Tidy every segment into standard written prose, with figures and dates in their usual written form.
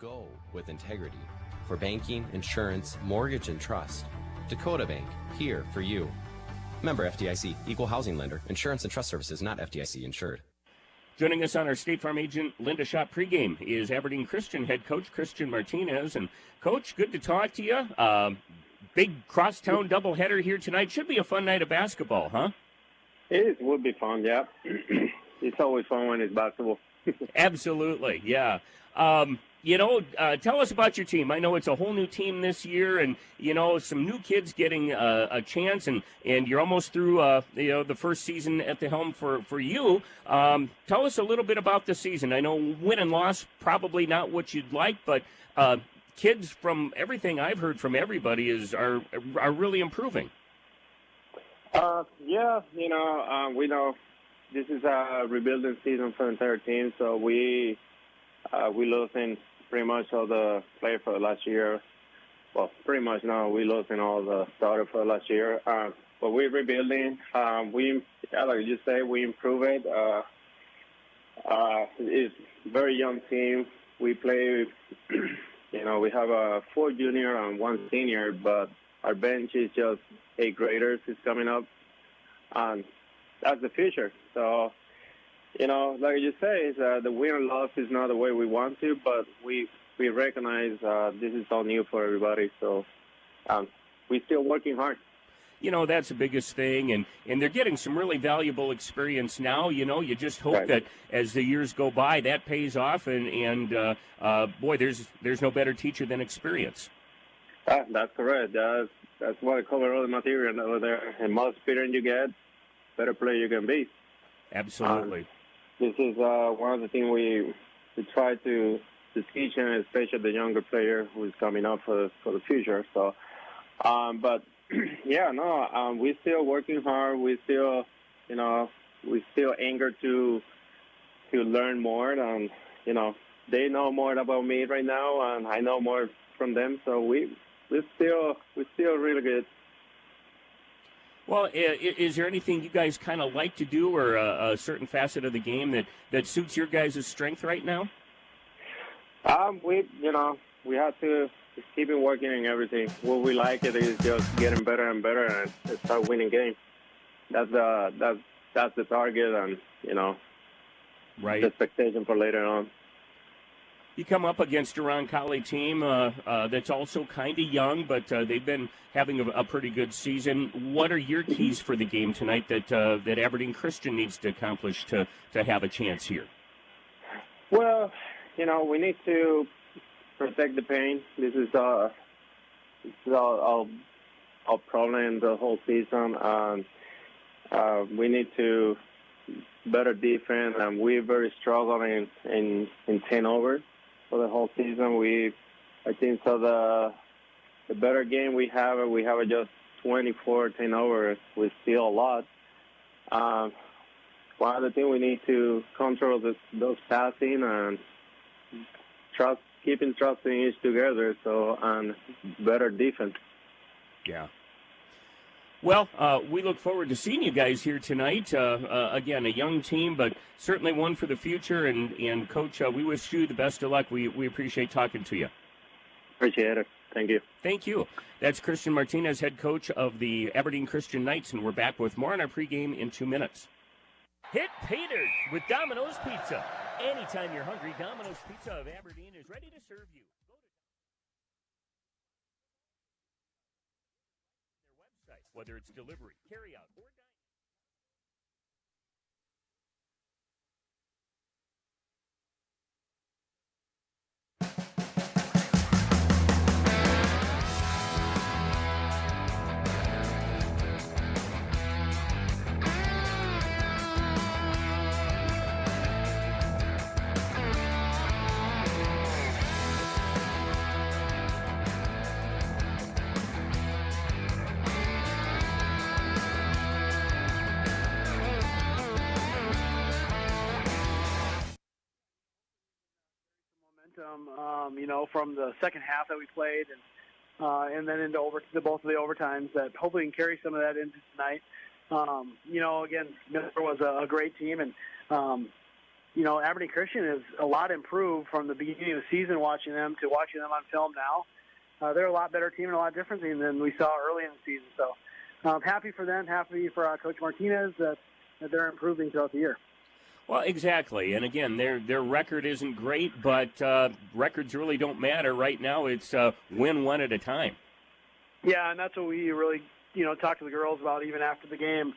Go with integrity. For banking, insurance, mortgage, and trust. Dakota Bank, here for you. Member FDIC, equal housing lender. Insurance and trust services not FDIC insured. Joining us on our State Farm agent Linda Schott pregame is Aberdeen Christian head coach Christian Martinez. And Coach, good to talk to you. Big crosstown doubleheader here tonight. Should be a fun night of basketball, huh? It would be fun, yeah. It's always fun when it's basketball. Absolutely, yeah. Tell us about your team. I know it's a whole new team this year, and some new kids getting a chance, and you're almost through the first season at the helm for you. Tell us a little bit about the season. I know win and loss probably not what you'd like, but kids, from everything I've heard from everybody, are really improving. We know this is a rebuilding season for the entire team, so we losing pretty much all the players for last year. Well, pretty much now we losing all the starters for last year. But we're rebuilding. Like you say, we improve it. It's a very young team. We play, we have 4 junior and 1 senior, but our bench is just 8 graders is coming up. And that's the future. So, like you say, the win or loss is not the way we want to, but we recognize this is all new for everybody. So we're still working hard. That's the biggest thing, and they're getting some really valuable experience now. You just hope that as the years go by, that pays off, and boy, there's no better teacher than experience. That's correct. That's why I cover all the material over there. And more experience you get, better player you can be. Absolutely. This is one of the things we try to teach, and especially the younger player who is coming up for the future. So, but we're still working hard. We still eager to learn more, and they know more about me right now, and I know more from them. So we're still really good. Well, is there anything you guys kind of like to do, or a certain facet of the game that suits your guys' strength right now? We have to keep working in everything. What we like it is just getting better and better and start winning games. That's the target, and right. The expectation for later on. You come up against a Roncalli team that's also kind of young, but they've been having a pretty good season. What are your keys for the game tonight that Aberdeen Christian needs to accomplish to have a chance here? Well, we need to protect the paint. This is our problem the whole season. We need to better defense, and we're very struggling in turnovers. For the whole season, I think so. The better game we have just 24 turnovers. We steal a lot. One of the things we need to control those passing and keeping trusting each together. So, and better defense. Yeah. Well, we look forward to seeing you guys here tonight. Again, a young team, but certainly one for the future. And Coach, we wish you the best of luck. We appreciate talking to you. Appreciate it. Thank you. Thank you. That's Christian Martinez, head coach of the Aberdeen Christian Knights, and we're back with more on our pregame in 2 minutes. Hit Peter with Domino's Pizza. Anytime you're hungry, Domino's Pizza of Aberdeen is ready to serve you. Whether it's delivery, carry-out, or dining. From the second half that we played, and then into both of the overtimes, that hopefully can carry some of that into tonight. Again, Miller was a great team, and Aberdeen Christian is a lot improved from the beginning of the season watching them to watching them on film now. They're a lot better team and a lot different team than we saw early in the season. So I'm happy for them, happy for Coach Martinez that they're improving throughout the year. Well, exactly. And again, their record isn't great, but records really don't matter. Right now it's win one at a time. Yeah, and that's what we really, talk to the girls about even after the game,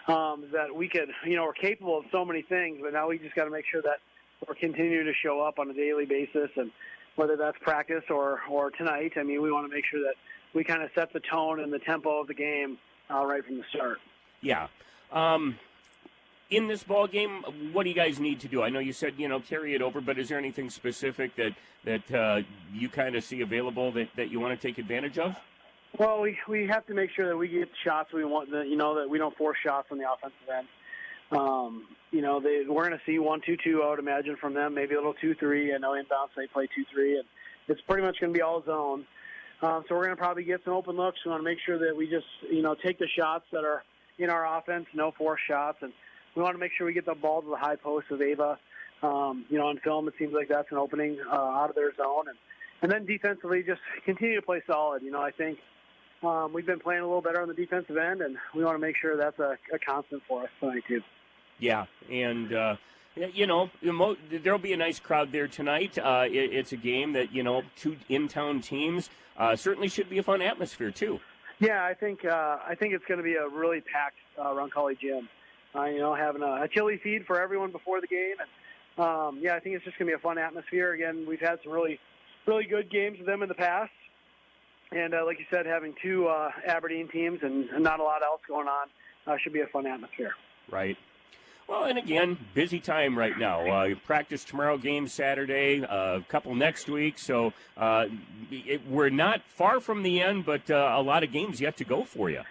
that we could, we're capable of so many things, but now we just got to make sure that we're continuing to show up on a daily basis, and whether that's practice or tonight, we want to make sure that we kind of set the tone and the tempo of the game right from the start. Yeah. In this ball game, what do you guys need to do? I know you said, carry it over, but is there anything specific that you kind of see available that you want to take advantage of? Well, we have to make sure that we get the shots we want, that we don't force shots on the offensive end. We're going to see 1-2-2, I would imagine, from them, maybe a little 2-3. I know inbounds they play 2-3, and it's pretty much going to be all zone. So we're going to probably get some open looks. We want to make sure that we just, take the shots that are in our offense, no forced shots, and we want to make sure we get the ball to the high post of Ava. On film, it seems like that's an opening out of their zone. And then defensively, just continue to play solid. I think we've been playing a little better on the defensive end, and we want to make sure that's a constant for us tonight, too. Yeah, and, there'll be a nice crowd there tonight. It's a game that, two in-town teams certainly should be a fun atmosphere, too. Yeah, I think it's going to be a really packed Roncalli gym. Having a chili feed for everyone before the game. And, I think it's just going to be a fun atmosphere. Again, we've had some really, really good games with them in the past. And like you said, having two Aberdeen teams and not a lot else going on should be a fun atmosphere. Right. Well, and again, busy time right now. Practice tomorrow, game Saturday, a couple next week. So we're not far from the end, but a lot of games yet to go for you.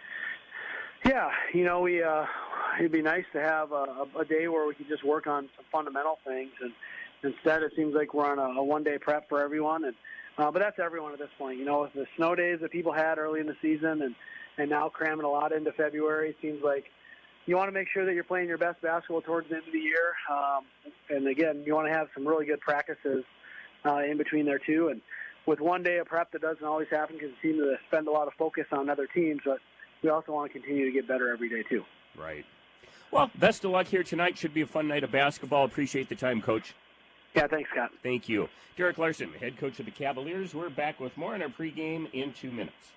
Yeah, it'd be nice to have a day where we could just work on some fundamental things. And instead, it seems like we're on a one-day prep for everyone. And but that's everyone at this point. With the snow days that people had early in the season and now cramming a lot into February, it seems like you want to make sure that you're playing your best basketball towards the end of the year. And again, you want to have some really good practices in between there too. And with one day of prep, that doesn't always happen because you seem to spend a lot of focus on other teams, but we also want to continue to get better every day too. Right. Well, best of luck here tonight. Should be a fun night of basketball. Appreciate the time, Coach. Yeah, thanks, Scott. Thank you. Derek Larson, head coach of the Cavaliers. We're back with more in our pregame in 2 minutes.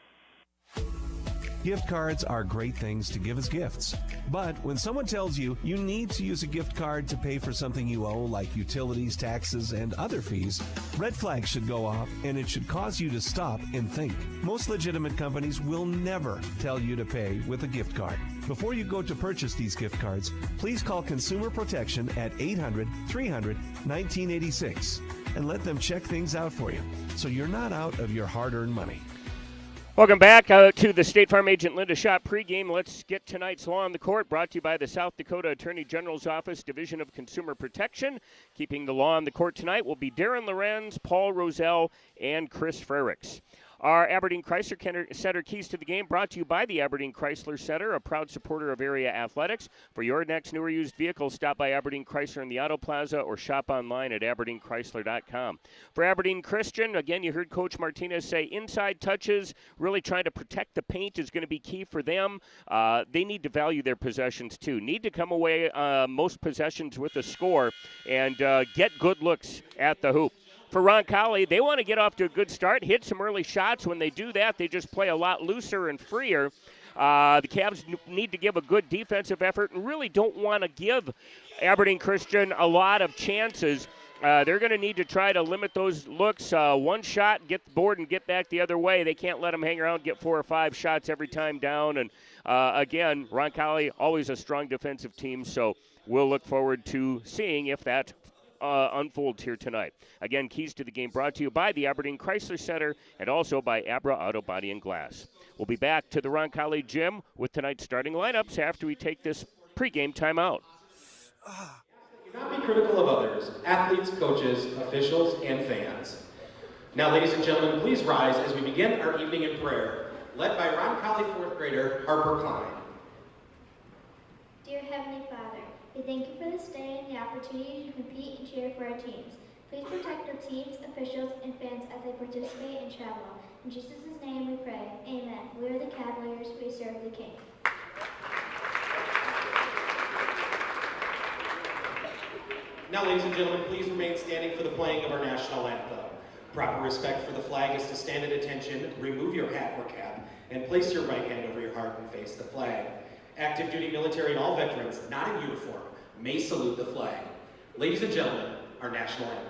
Gift cards are great things to give as gifts. But when someone tells you you need to use a gift card to pay for something you owe, like utilities, taxes, and other fees, red flags should go off, and it should cause you to stop and think. Most legitimate companies will never tell you to pay with a gift card. Before you go to purchase these gift cards, please call Consumer Protection at 800-300-1986 and let them check things out for you so you're not out of your hard-earned money. Welcome back to the State Farm Agent Linda Schott pregame. Let's get tonight's Law on the Court, brought to you by the South Dakota Attorney General's Office, Division of Consumer Protection. Keeping the law on the court tonight will be Darren Lorenz, Paul Roselle, and Chris Frericks. Our Aberdeen Chrysler Center keys to the game brought to you by the Aberdeen Chrysler Center, a proud supporter of area athletics. For your next new or used vehicle, stop by Aberdeen Chrysler in the Auto Plaza or shop online at aberdeenchrysler.com. For Aberdeen Christian, again, you heard Coach Martinez say inside touches, really trying to protect the paint is going to be key for them. They need to value their possessions too. Need to come away most possessions with a score and get good looks at the hoop. For Roncalli, they want to get off to a good start, hit some early shots. When they do that, they just play a lot looser and freer. The Cavs need to give a good defensive effort and really don't want to give Aberdeen Christian a lot of chances. They're going to need to try to limit those looks. One shot, get the board, and get back the other way. They can't let them hang around, get 4 or 5 shots every time down. And, again, Roncalli, always a strong defensive team, so we'll look forward to seeing if that unfolds here tonight. Again, keys to the game brought to you by the Aberdeen Chrysler Center and also by Abra Auto Body and Glass. We'll be back to the Roncalli Gym with tonight's starting lineups after we take this pregame timeout. Do not be critical of others, athletes, coaches, officials, and fans. Now, ladies and gentlemen, please rise as we begin our evening in prayer, led by Roncalli 4th grader Harper Klein. Dear Heavenly Father, We thank you for this day and the opportunity to compete and cheer for our teams. Please protect our teams, officials, and fans as they participate and travel. In Jesus' name we pray. Amen. We are the Cavaliers. We serve the King. Now, ladies and gentlemen, please remain standing for the playing of our national anthem. Proper respect for the flag is to stand at attention, remove your hat or cap, and place your right hand over your heart and face the flag. Active duty military and all veterans not in uniform may salute the flag. Ladies and gentlemen, our national anthem.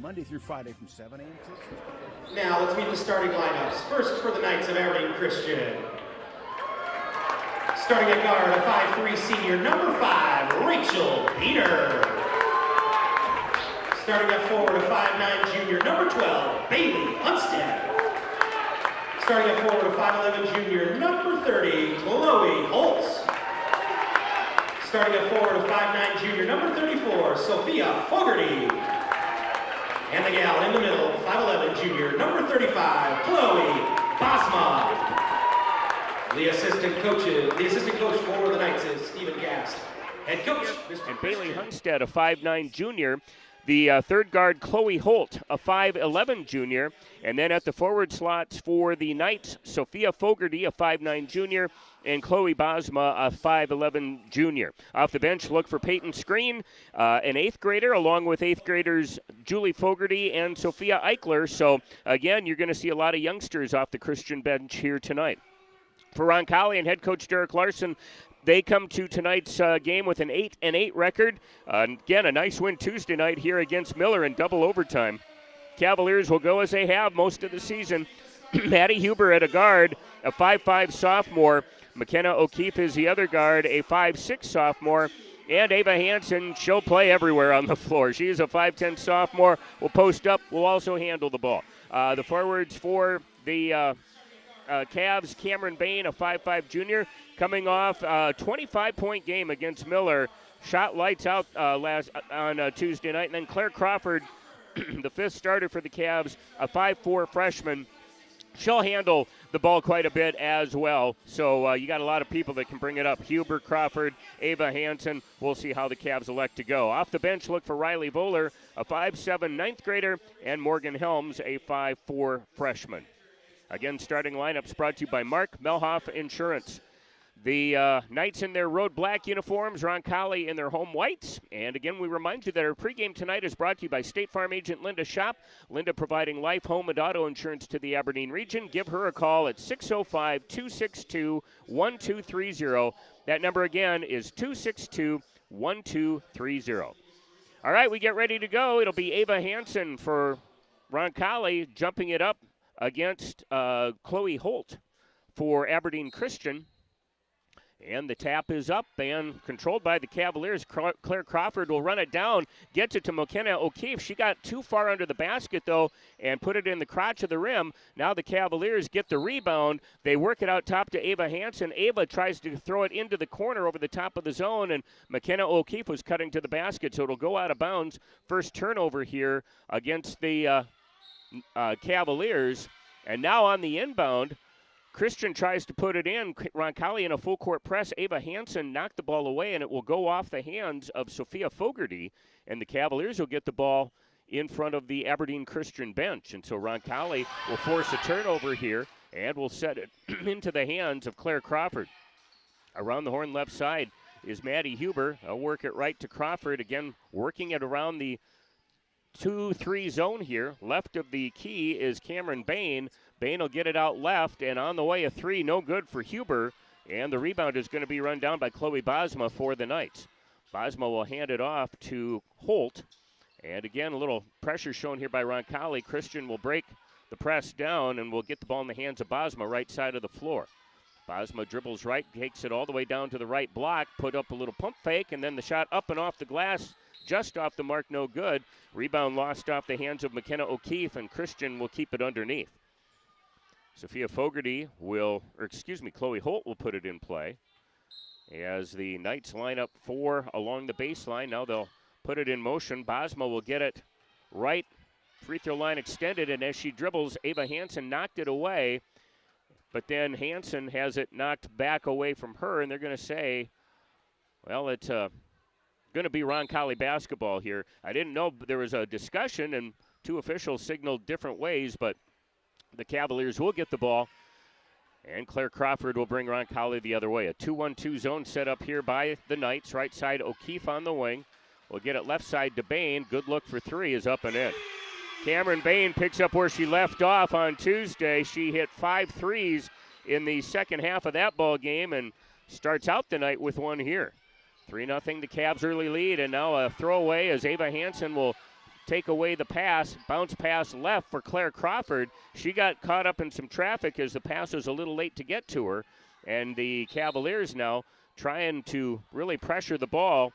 Monday through Friday from 7 a.m. to 6. Now let's meet the starting lineups. First for the Knights of Aberdeen Christian. Starting at guard, a 5'3" senior, number 5, Rachel Peter. Starting at forward, a 5'9" junior, number 12, Bailey Hunstead. Starting at forward, a 5'11" junior, number 30, Chloe Holtz. Starting at forward, a 5'9" junior, number 34, Sophia Fogarty. And the gal in the middle, 5'11" junior, number 35, Chloe Bosma. The assistant coach for the Knights is Stephen Gast. Head coach, Mr. And Bailey Hunstead, a 5'9" junior. The third guard, Chloe Holt, a 5'11" junior. And then at the forward slots for the Knights, Sophia Fogarty, a 5'9" junior, and Chloe Bosma, a 5'11" junior. Off the bench, look for Peyton Screen, an 8th grader, along with 8th graders Julie Fogarty and Sophia Eichler. So, again, you're going to see a lot of youngsters off the Christian bench here tonight. For Roncalli and head coach Derek Larson, they come to tonight's game with an 8-8 record. Again, a nice win Tuesday night here against Miller in double overtime. Cavaliers will go as they have most of the season. Maddie Huber at a guard, a 5'5" sophomore. McKenna O'Keefe is the other guard, a 5'6" sophomore. And Ava Hansen, she'll play everywhere on the floor. She is a 5'10" sophomore, will post up, will also handle the ball. The forwards for the Cavs, Cameron Bain, a 5'5" junior, coming off a 25-point game against Miller. Shot lights out on Tuesday night. And then Claire Crawford, the 5th starter for the Cavs, a 5'4" freshman. She'll handle the ball quite a bit as well. So you got a lot of people that can bring it up. Huber, Crawford, Ava Hansen. We'll see how the Cavs elect to go. Off the bench, look for Riley Voller, a 5'7" 9th grader, and Morgan Helms, a 5'4" freshman. Again, starting lineups brought to you by Mark Melhoff Insurance. The Knights in their road black uniforms, Roncalli in their home whites. And again, we remind you that our pregame tonight is brought to you by State Farm agent Linda Shop. Linda providing life, home, and auto insurance to the Aberdeen region. Give her a call at 605-262-1230. That number again is 262-1230. All right, we get ready to go. It'll be Ava Hansen for Roncalli jumping it up against Chloe Holt for Aberdeen Christian. And the tap is up and controlled by the Cavaliers. Claire Crawford will run it down, gets it to McKenna O'Keefe. She got too far under the basket, though, and put it in the crotch of the rim. Now the Cavaliers get the rebound. They work it out top to Ava Hansen. Ava tries to throw it into the corner over the top of the zone, and McKenna O'Keefe was cutting to the basket, so it'll go out of bounds. First turnover here against the Cavaliers. And now on the inbound, Christian tries to put it in. Roncalli in a full court press. Ava Hansen knocked the ball away, and it will go off the hands of Sophia Fogarty. And the Cavaliers will get the ball in front of the Aberdeen Christian bench. And so Roncalli will force a turnover here and will set it into the hands of Claire Crawford. Around the horn left side is Maddie Huber. I'll work it right to Crawford. Again, working it around the 2-3 zone here. Left of the key is Cameron Bain. Bain will get it out left, and on the way a three, no good for Huber. And the rebound is going to be run down by Chloe Bosma for the Knights. Bosma will hand it off to Holt. And again, a little pressure shown here by Roncalli. Christian will break the press down and will get the ball in the hands of Bosma, right side of the floor. Bosma dribbles right, takes it all the way down to the right block, put up a little pump fake, and then the shot up and off the glass, just off the mark, no good. Rebound lost off the hands of McKenna O'Keefe, and Christian will keep it underneath. Sophia Fogarty Chloe Holt will put it in play as the Knights line up four along the baseline. Now they'll put it in motion. Bosma will get it right, free throw line extended, and as she dribbles, Ava Hansen knocked it away, but then Hansen has it knocked back away from her, and they're going to say, well, it's going to be Roncalli basketball here. I didn't know there was a discussion, and two officials signaled different ways, but the Cavaliers will get the ball, and Claire Crawford will bring Roncalli the other way. A 2-1-2 zone set up here by the Knights. Right side, O'Keefe on the wing. We'll get it left side to Bain. Good look for three is up and in. Cameron Bain picks up where she left off on Tuesday. She hit 5 threes in the second half of that ball game and starts out the night with one here. 3-0 the Cavs early lead, and now a throwaway as Ava Hansen will take away the pass, bounce pass left for Claire Crawford. She got caught up in some traffic as the pass was a little late to get to her, and the Cavaliers now trying to really pressure the ball.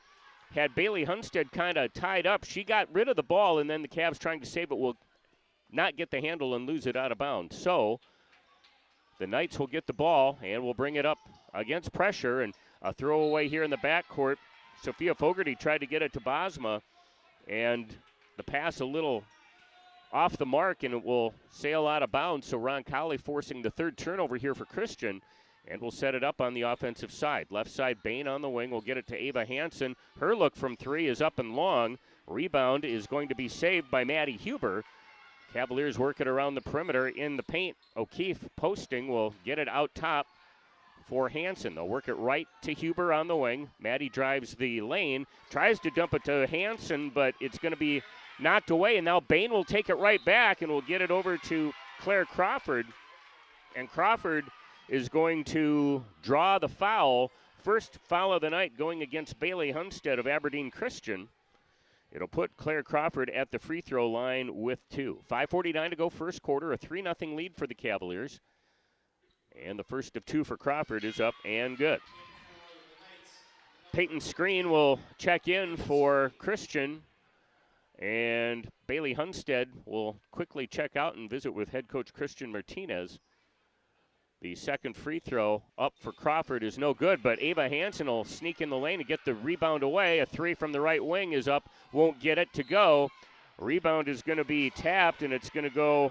Had Bailey Hunstead kind of tied up. She got rid of the ball, and then the Cavs trying to save it will not get the handle and lose it out of bounds. So the Knights will get the ball and will bring it up against pressure, and a throwaway here in the backcourt. Sophia Fogarty tried to get it to Bosma, and the pass a little off the mark, and it will sail out of bounds. So Roncalli forcing the third turnover here for Christian, and will set it up on the offensive side. Left side, Bain on the wing will get it to Ava Hansen. Her look from three is up and long. Rebound is going to be saved by Maddie Huber. Cavaliers work it around the perimeter in the paint. O'Keefe posting will get it out top for Hansen. They'll work it right to Huber on the wing. Maddie drives the lane, tries to dump it to Hansen, but it's going to be knocked away, and now Bain will take it right back and will get it over to Claire Crawford. And Crawford is going to draw the foul. First foul of the night going against Bailey Hunstead of Aberdeen Christian. It'll put Claire Crawford at the free throw line with 2. 5:49 to go first quarter, a 3-0 lead for the Cavaliers. And the first of 2 for Crawford is up and good. Peyton Screen will check in for Christian, and Bailey Hunstead will quickly check out and visit with head coach Christian Martinez. The second free throw up for Crawford is no good, but Ava Hansen will sneak in the lane and get the rebound away. A three from the right wing is up, won't get it to go. Rebound is going to be tapped, and it's going to go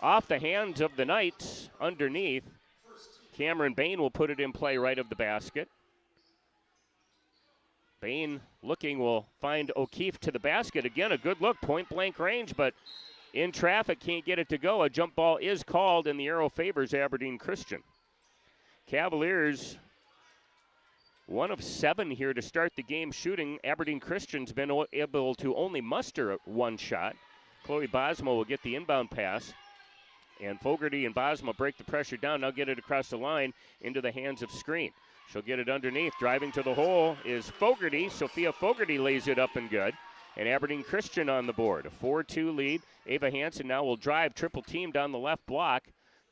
off the hands of the Knights underneath. Cameron Bain will put it in play right of the basket. Bain looking will find O'Keefe to the basket. Again, a good look, point blank range, but in traffic, can't get it to go. A jump ball is called, and the arrow favors Aberdeen Christian. Cavaliers, 1 of 7 here to start the game shooting. Aberdeen Christian's been able to only muster 1 shot. Chloe Bosma will get the inbound pass, and Fogarty and Bosma break the pressure down. Now get it across the line into the hands of Screen. She'll get it underneath. Driving to the hole is Fogarty. Sophia Fogarty lays it up and good. And Aberdeen Christian on the board. A 4-2 lead. Ava Hansen now will drive triple team down the left block.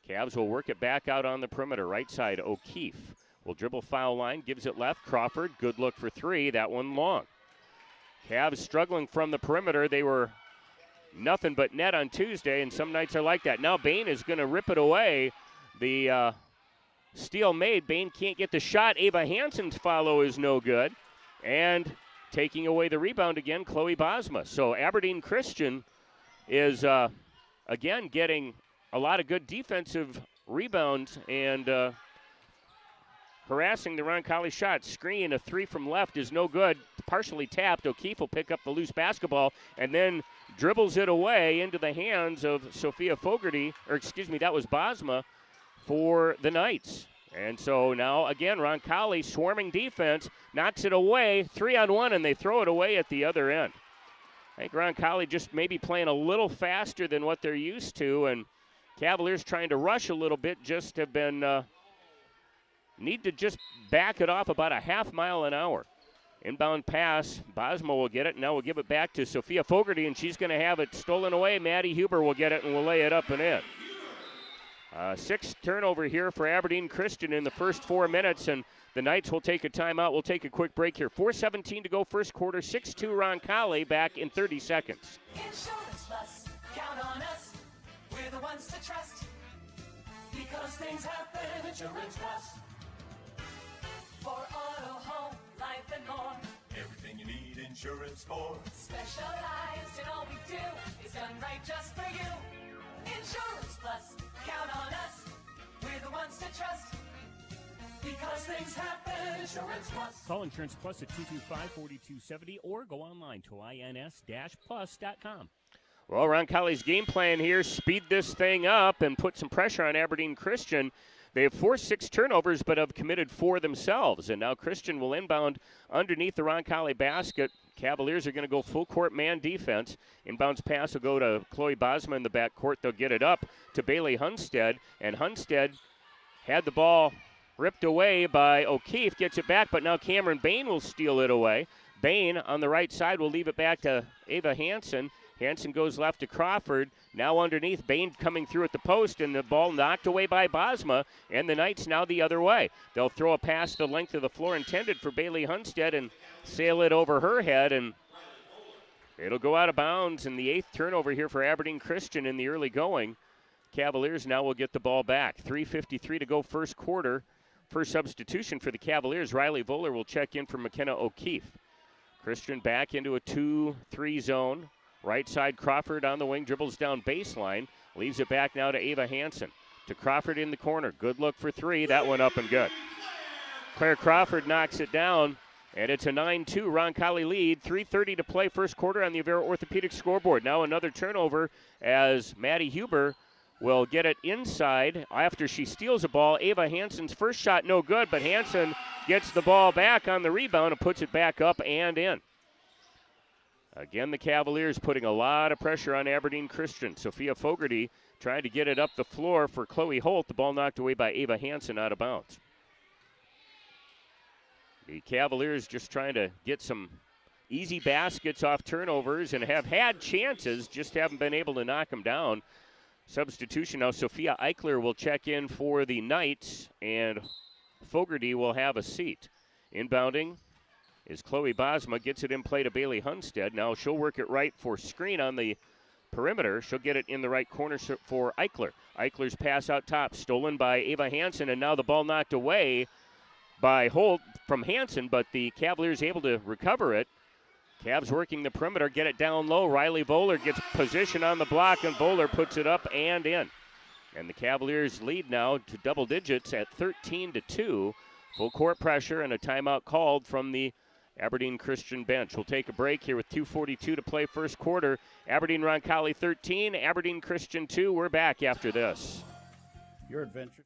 Cavs will work it back out on the perimeter. Right side, O'Keefe will dribble foul line, gives it left. Crawford, good look for three. That one long. Cavs struggling from the perimeter. They were nothing but net on Tuesday, and some nights are like that. Now Bain is going to rip it away. The steal made. Bain can't get the shot. Ava Hansen's follow is no good. And taking away the rebound again, Chloe Bosma. So Aberdeen Christian is, again, getting a lot of good defensive rebounds and harassing the Roncalli shot. Screen, a three from left is no good. Partially tapped. O'Keefe will pick up the loose basketball and then dribbles it away into the hands of Sophia Fogarty, that was Bosma for the Knights. And so now, again, Roncalli swarming defense, knocks it away, 3-on-1, and they throw it away at the other end. I think Roncalli just maybe playing a little faster than what they're used to, and Cavaliers trying to rush a little bit, just have been, need to just back it off about a half mile an hour. Inbound pass, Bosma will get it, and now we'll give it back to Sophia Fogarty, and she's going to have it stolen away. Maddie Huber will get it, and will lay it up and in. Sixth turnover here for Aberdeen Christian in the first 4 minutes, and the Knights will take a timeout. We'll take a quick break here. 4:17 to go first quarter, 6-2 Roncalli, back in 30 seconds. Insurance Plus, count on us. We're the ones to trust. Because things happen, Insurance Plus. For auto, home, life, and more. Everything you need insurance for. Specialized in all we do is done right just for you. Insurance Plus, count on us. We're the ones to trust. Because things happen, Insurance Plus. Call Insurance Plus at 225-4270 or go online to ins-plus.com. Well, Roncalli's game plan here, speed this thing up and put some pressure on Aberdeen Christian. They have forced 6 turnovers but have committed 4 themselves. And now Christian will inbound underneath the Roncalli basket. Cavaliers are going to go full court man defense. Inbounds pass will go to Chloe Bosma in the backcourt. They'll get it up to Bailey Hunstead. And Hunstead had the ball ripped away by O'Keefe. Gets it back, but now Cameron Bain will steal it away. Bain on the right side will leave it back to Ava Hansen. Hansen goes left to Crawford. Now underneath, Bain coming through at the post, and the ball knocked away by Bosma, and the Knights now the other way. They'll throw a pass the length of the floor intended for Bailey Hunstead and sail it over her head, and it'll go out of bounds. And the 8th turnover here for Aberdeen Christian in the early going. Cavaliers now will get the ball back. 3:53 to go first quarter. First substitution for the Cavaliers. Riley Voller will check in for McKenna O'Keefe. Christian back into a 2-3 zone. Right side, Crawford on the wing, dribbles down baseline. Leaves it back now to Ava Hansen. To Crawford in the corner. Good look for 3. That one up and good. Claire Crawford knocks it down, and it's a 9-2 Roncalli lead. 3:30 to play first quarter on the Avera Orthopedic scoreboard. Now another turnover as Maddie Huber will get it inside after she steals a ball. Ava Hansen's first shot no good, but Hansen gets the ball back on the rebound and puts it back up and in. Again, the Cavaliers putting a lot of pressure on Aberdeen Christian. Sophia Fogarty trying to get it up the floor for Chloe Holt. The ball knocked away by Ava Hansen out of bounds. The Cavaliers just trying to get some easy baskets off turnovers and have had chances, just haven't been able to knock them down. Substitution now, Sophia Eichler will check in for the Knights, and Fogarty will have a seat. Inbounding is Chloe Bosma, gets it in play to Bailey Hunstead. Now she'll work it right for screen on the perimeter. She'll get it in the right corner for Eichler. Eichler's pass out top, stolen by Ava Hansen, and now the ball knocked away by Holt from Hansen, but the Cavaliers able to recover it. Cavs working the perimeter, get it down low. Riley Voller gets position on the block, and Voller puts it up and in. And the Cavaliers lead now to double digits at 13-2. Full court pressure and a timeout called from the Aberdeen Christian bench. We'll take a break here with 2:42 to play first quarter. Aberdeen Roncalli 13, Aberdeen Christian 2. We're back after this. Your adventure.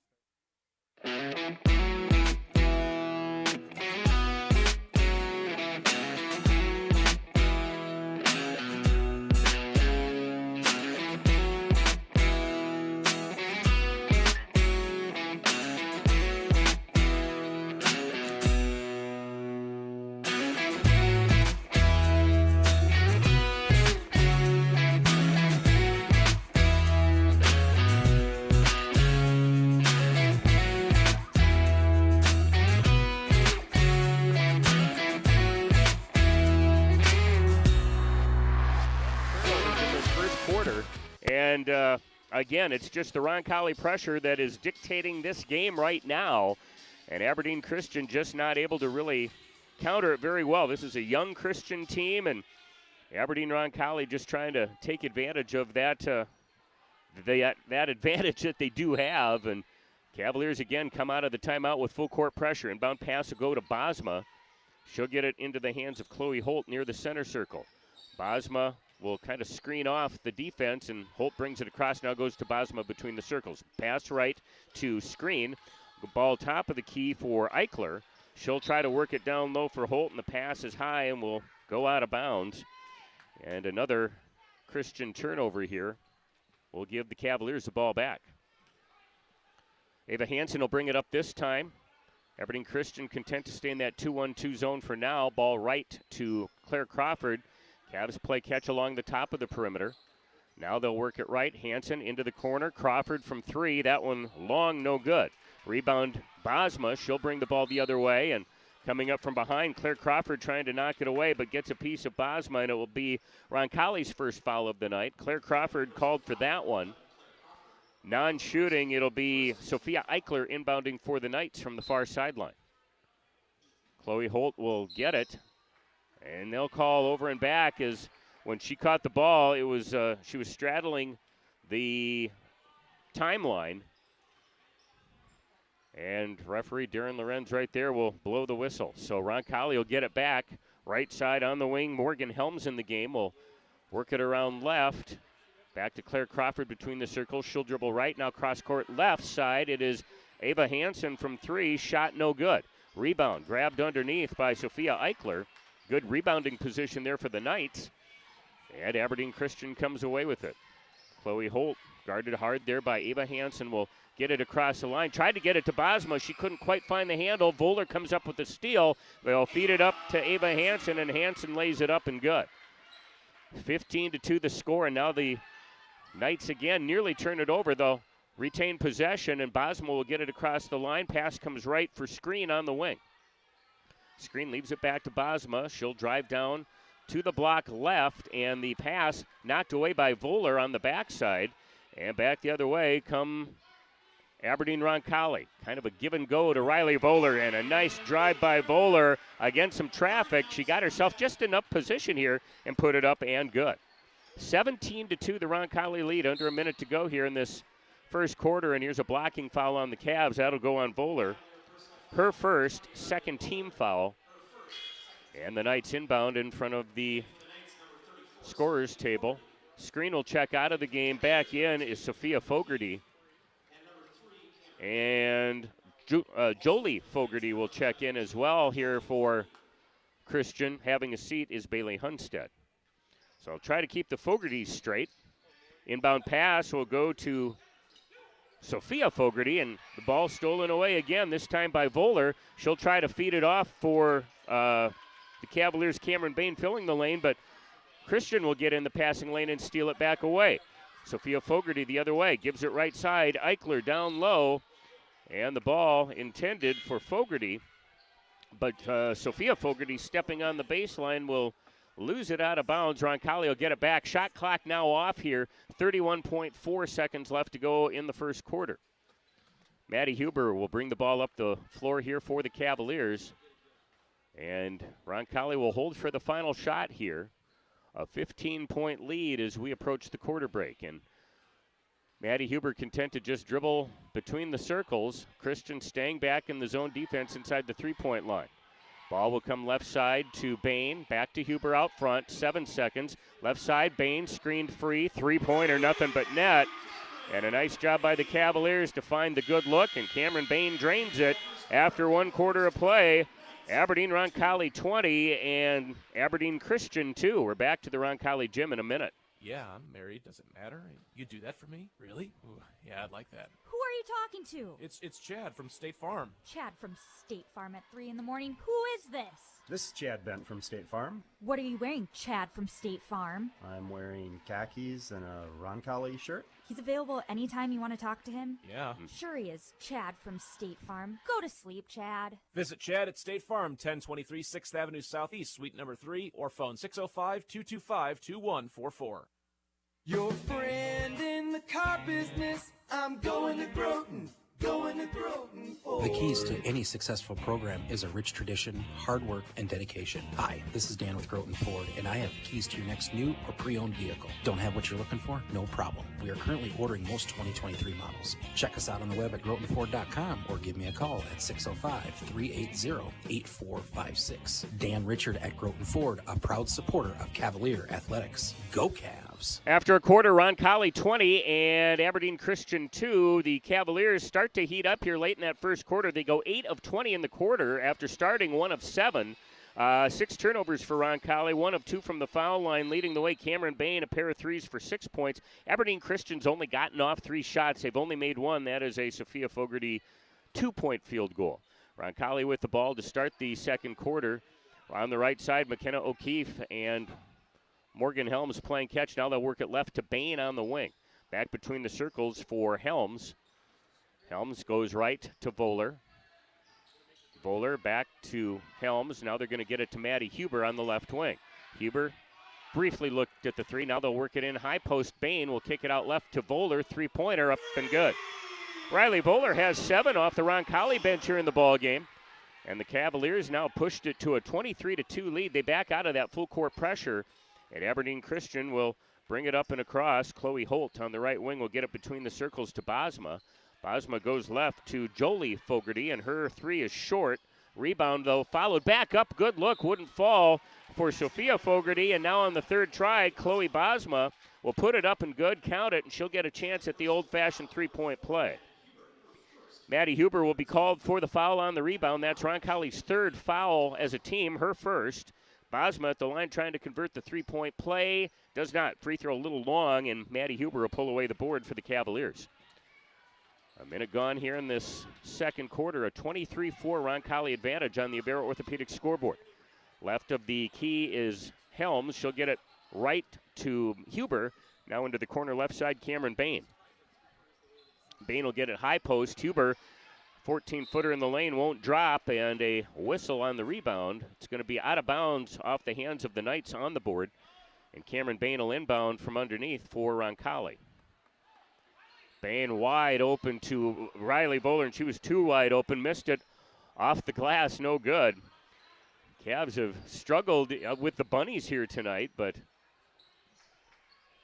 again, it's just the Roncalli pressure that is dictating this game right now. And Aberdeen Christian just not able to really counter it very well. This is a young Christian team, and Aberdeen Roncalli just trying to take advantage of that advantage that they do have. And Cavaliers again come out of the timeout with full court pressure. Inbound pass will go to Bosma. She'll get it into the hands of Chloe Holt near the center circle. Bosma will kind of screen off the defense, and Holt brings it across. Now goes to Bosma between the circles. Pass right to screen. The ball top of the key for Eichler. She'll try to work it down low for Holt, and the pass is high and will go out of bounds. And another Christian turnover here will give the Cavaliers the ball back. Ava Hansen will bring it up this time. Aberdeen Christian content to stay in that 2-1-2 zone for now. Ball right to Claire Crawford. Cavs play catch along the top of the perimeter. Now they'll work it right. Hansen into the corner. Crawford from three. That one long, no good. Rebound Bosma. She'll bring the ball the other way. And coming up from behind, Claire Crawford trying to knock it away, but gets a piece of Bosma, and it will be Roncalli's first foul of the night. Claire Crawford called for that one. Non-shooting, it'll be Sophia Eichler inbounding for the Knights from the far sideline. Chloe Holt will get it, and they'll call over and back as when she caught the ball, it was she was straddling the timeline. And referee Darren Lorenz right there will blow the whistle. So Roncalli will get it back. Right side on the wing. Morgan Helms in the game will work it around left. Back to Claire Crawford between the circles. She'll dribble right. Now cross court left side. It is Ava Hansen from three. Shot no good. Rebound grabbed underneath by Sophia Eichler. Good rebounding position there for the Knights. And Aberdeen Christian comes away with it. Chloe Holt guarded hard there by Ava Hansen will get it across the line. Tried to get it to Bosma. She couldn't quite find the handle. Voller comes up with the steal. They'll feed it up to Ava Hansen, and Hansen lays it up and good. 15-2 the score, and now the Knights again nearly turn it over. They'll retain possession, and Bosma will get it across the line. Pass comes right for Screen on the wing. Screen leaves it back to Bosma. She'll drive down to the block left, and the pass knocked away by Voller on the backside. And back the other way come Aberdeen Roncalli. Kind of a give and go to Riley Voller, and a nice drive by Voller against some traffic. She got herself just enough position here and put it up and good. 17-2 the Roncalli lead, under a minute to go here in this first quarter, and here's a blocking foul on the Cavs. That'll go on Voller. Her first, second team foul. And the Knights inbound in front of the scorer's table. Screen will check out of the game. Back in is Sophia Fogarty. And Jolie Fogarty will check in as well here for Christian. Having a seat is Bailey Hunstead. So I'll try to keep the Fogartys straight. Inbound pass will go to Sophia Fogarty, and the ball stolen away again, this time by Voller. She'll try to feed it off for the Cavaliers' Cameron Bain filling the lane, but Christian will get in the passing lane and steal it back away. Sophia Fogarty the other way, gives it right side. Eichler down low, and the ball intended for Fogarty, but Sophia Fogarty stepping on the baseline will lose it out of bounds. Roncalli will get it back. Shot clock now off here. 31.4 seconds left to go in the first quarter. Maddie Huber will bring the ball up the floor here for the Cavaliers. And Roncalli will hold for the final shot here. A 15-point lead as we approach the quarter break. And Maddie Huber content to just dribble between the circles. Christian staying back in the zone defense inside the three-point line. Ball will come left side to Bain. Back to Huber out front. 7 seconds. Left side, Bain screened free. Three-pointer, nothing but net. And a nice job by the Cavaliers to find the good look. And Cameron Bain drains it after 1 quarter of play. Aberdeen Roncalli 20 and Aberdeen Christian 2. We're back to the Roncalli gym in a minute. Yeah, I'm married. Doesn't matter. You do that for me? Really? Ooh, yeah, I'd like that. Who are you talking to? It's Chad from State Farm. Chad from State Farm at 3 in the morning. Who is this? This is Chad Bent from State Farm. What are you wearing, Chad from State Farm? I'm wearing khakis and a Roncalli shirt. He's available anytime you want to talk to him? Yeah. Sure he is. Chad from State Farm. Go to sleep, Chad. Visit Chad at State Farm, 1023 6th Avenue Southeast, Suite number 3, or phone 605-225-2144. Your friend in in the car business, I'm going to Groton. Going to Groton Ford. The keys to any successful program is a rich tradition, hard work, and dedication. Hi, this is Dan with Groton Ford, and I have the keys to your next new or pre-owned vehicle. Don't have what you're looking for? No problem. We are currently ordering most 2023 models. Check us out on the web at grotonford.com or give me a call at 605-380-8456. Dan Richard at Groton Ford, a proud supporter of Cavalier Athletics. Go Cavs! After a quarter, Roncalli 20 and Aberdeen Christian 2. The Cavaliers start to heat up here late in that first quarter. They go 8 of 20 in the quarter after starting 1 of 7. 6 turnovers for Roncalli, 1 of 2 from the foul line, leading the way. Cameron Bain, a pair of threes for 6 points. Aberdeen Christian's only gotten off 3 shots. They've only made 1. That is a Sophia Fogarty 2-point field goal. Roncalli with the ball to start the second quarter. On the right side, McKenna O'Keefe and Morgan Helms playing catch. Now they'll work it left to Bain on the wing. Back between the circles for Helms. Helms goes right to Voller. Voller back to Helms. Now they're going to get it to Maddie Huber on the left wing. Huber briefly looked at the three. Now they'll work it in high post. Bain will kick it out left to Voller. Three-pointer up and good. Riley Voller has 7 off the Roncalli bench here in the ball game. And the Cavaliers now pushed it to a 23-2 lead. They back out of that full court pressure. And Aberdeen Christian will bring it up and across. Chloe Holt on the right wing will get it between the circles to Bosma. Bosma goes left to Jolie Fogarty, and her three is short. Rebound, though, followed back up. Good look, wouldn't fall for Sophia Fogarty. And now on the third try, Chloe Bosma will put it up and good, count it, and she'll get a chance at the old-fashioned three-point play. Maddie Huber will be called for the foul on the rebound. That's Roncalli's third foul as a team, her first. Bosma at the line trying to convert the three-point play. Does not. Free throw a little long, and Maddie Huber will pull away the board for the Cavaliers. A minute gone here in this second quarter. A 23-4 Roncalli advantage on the Avera Orthopedic scoreboard. Left of the key is Helms. She'll get it right to Huber. Now into the corner left side, Cameron Bain. Bain will get it high post. Huber, 14-footer in the lane, won't drop, and a whistle on the rebound. It's going to be out of bounds off the hands of the Knights on the board. And Cameron Bain will inbound from underneath for Roncalli. Bain wide open to Riley Voller, and she was too wide open. Missed it off the glass, no good. Cavs have struggled with the bunnies here tonight, but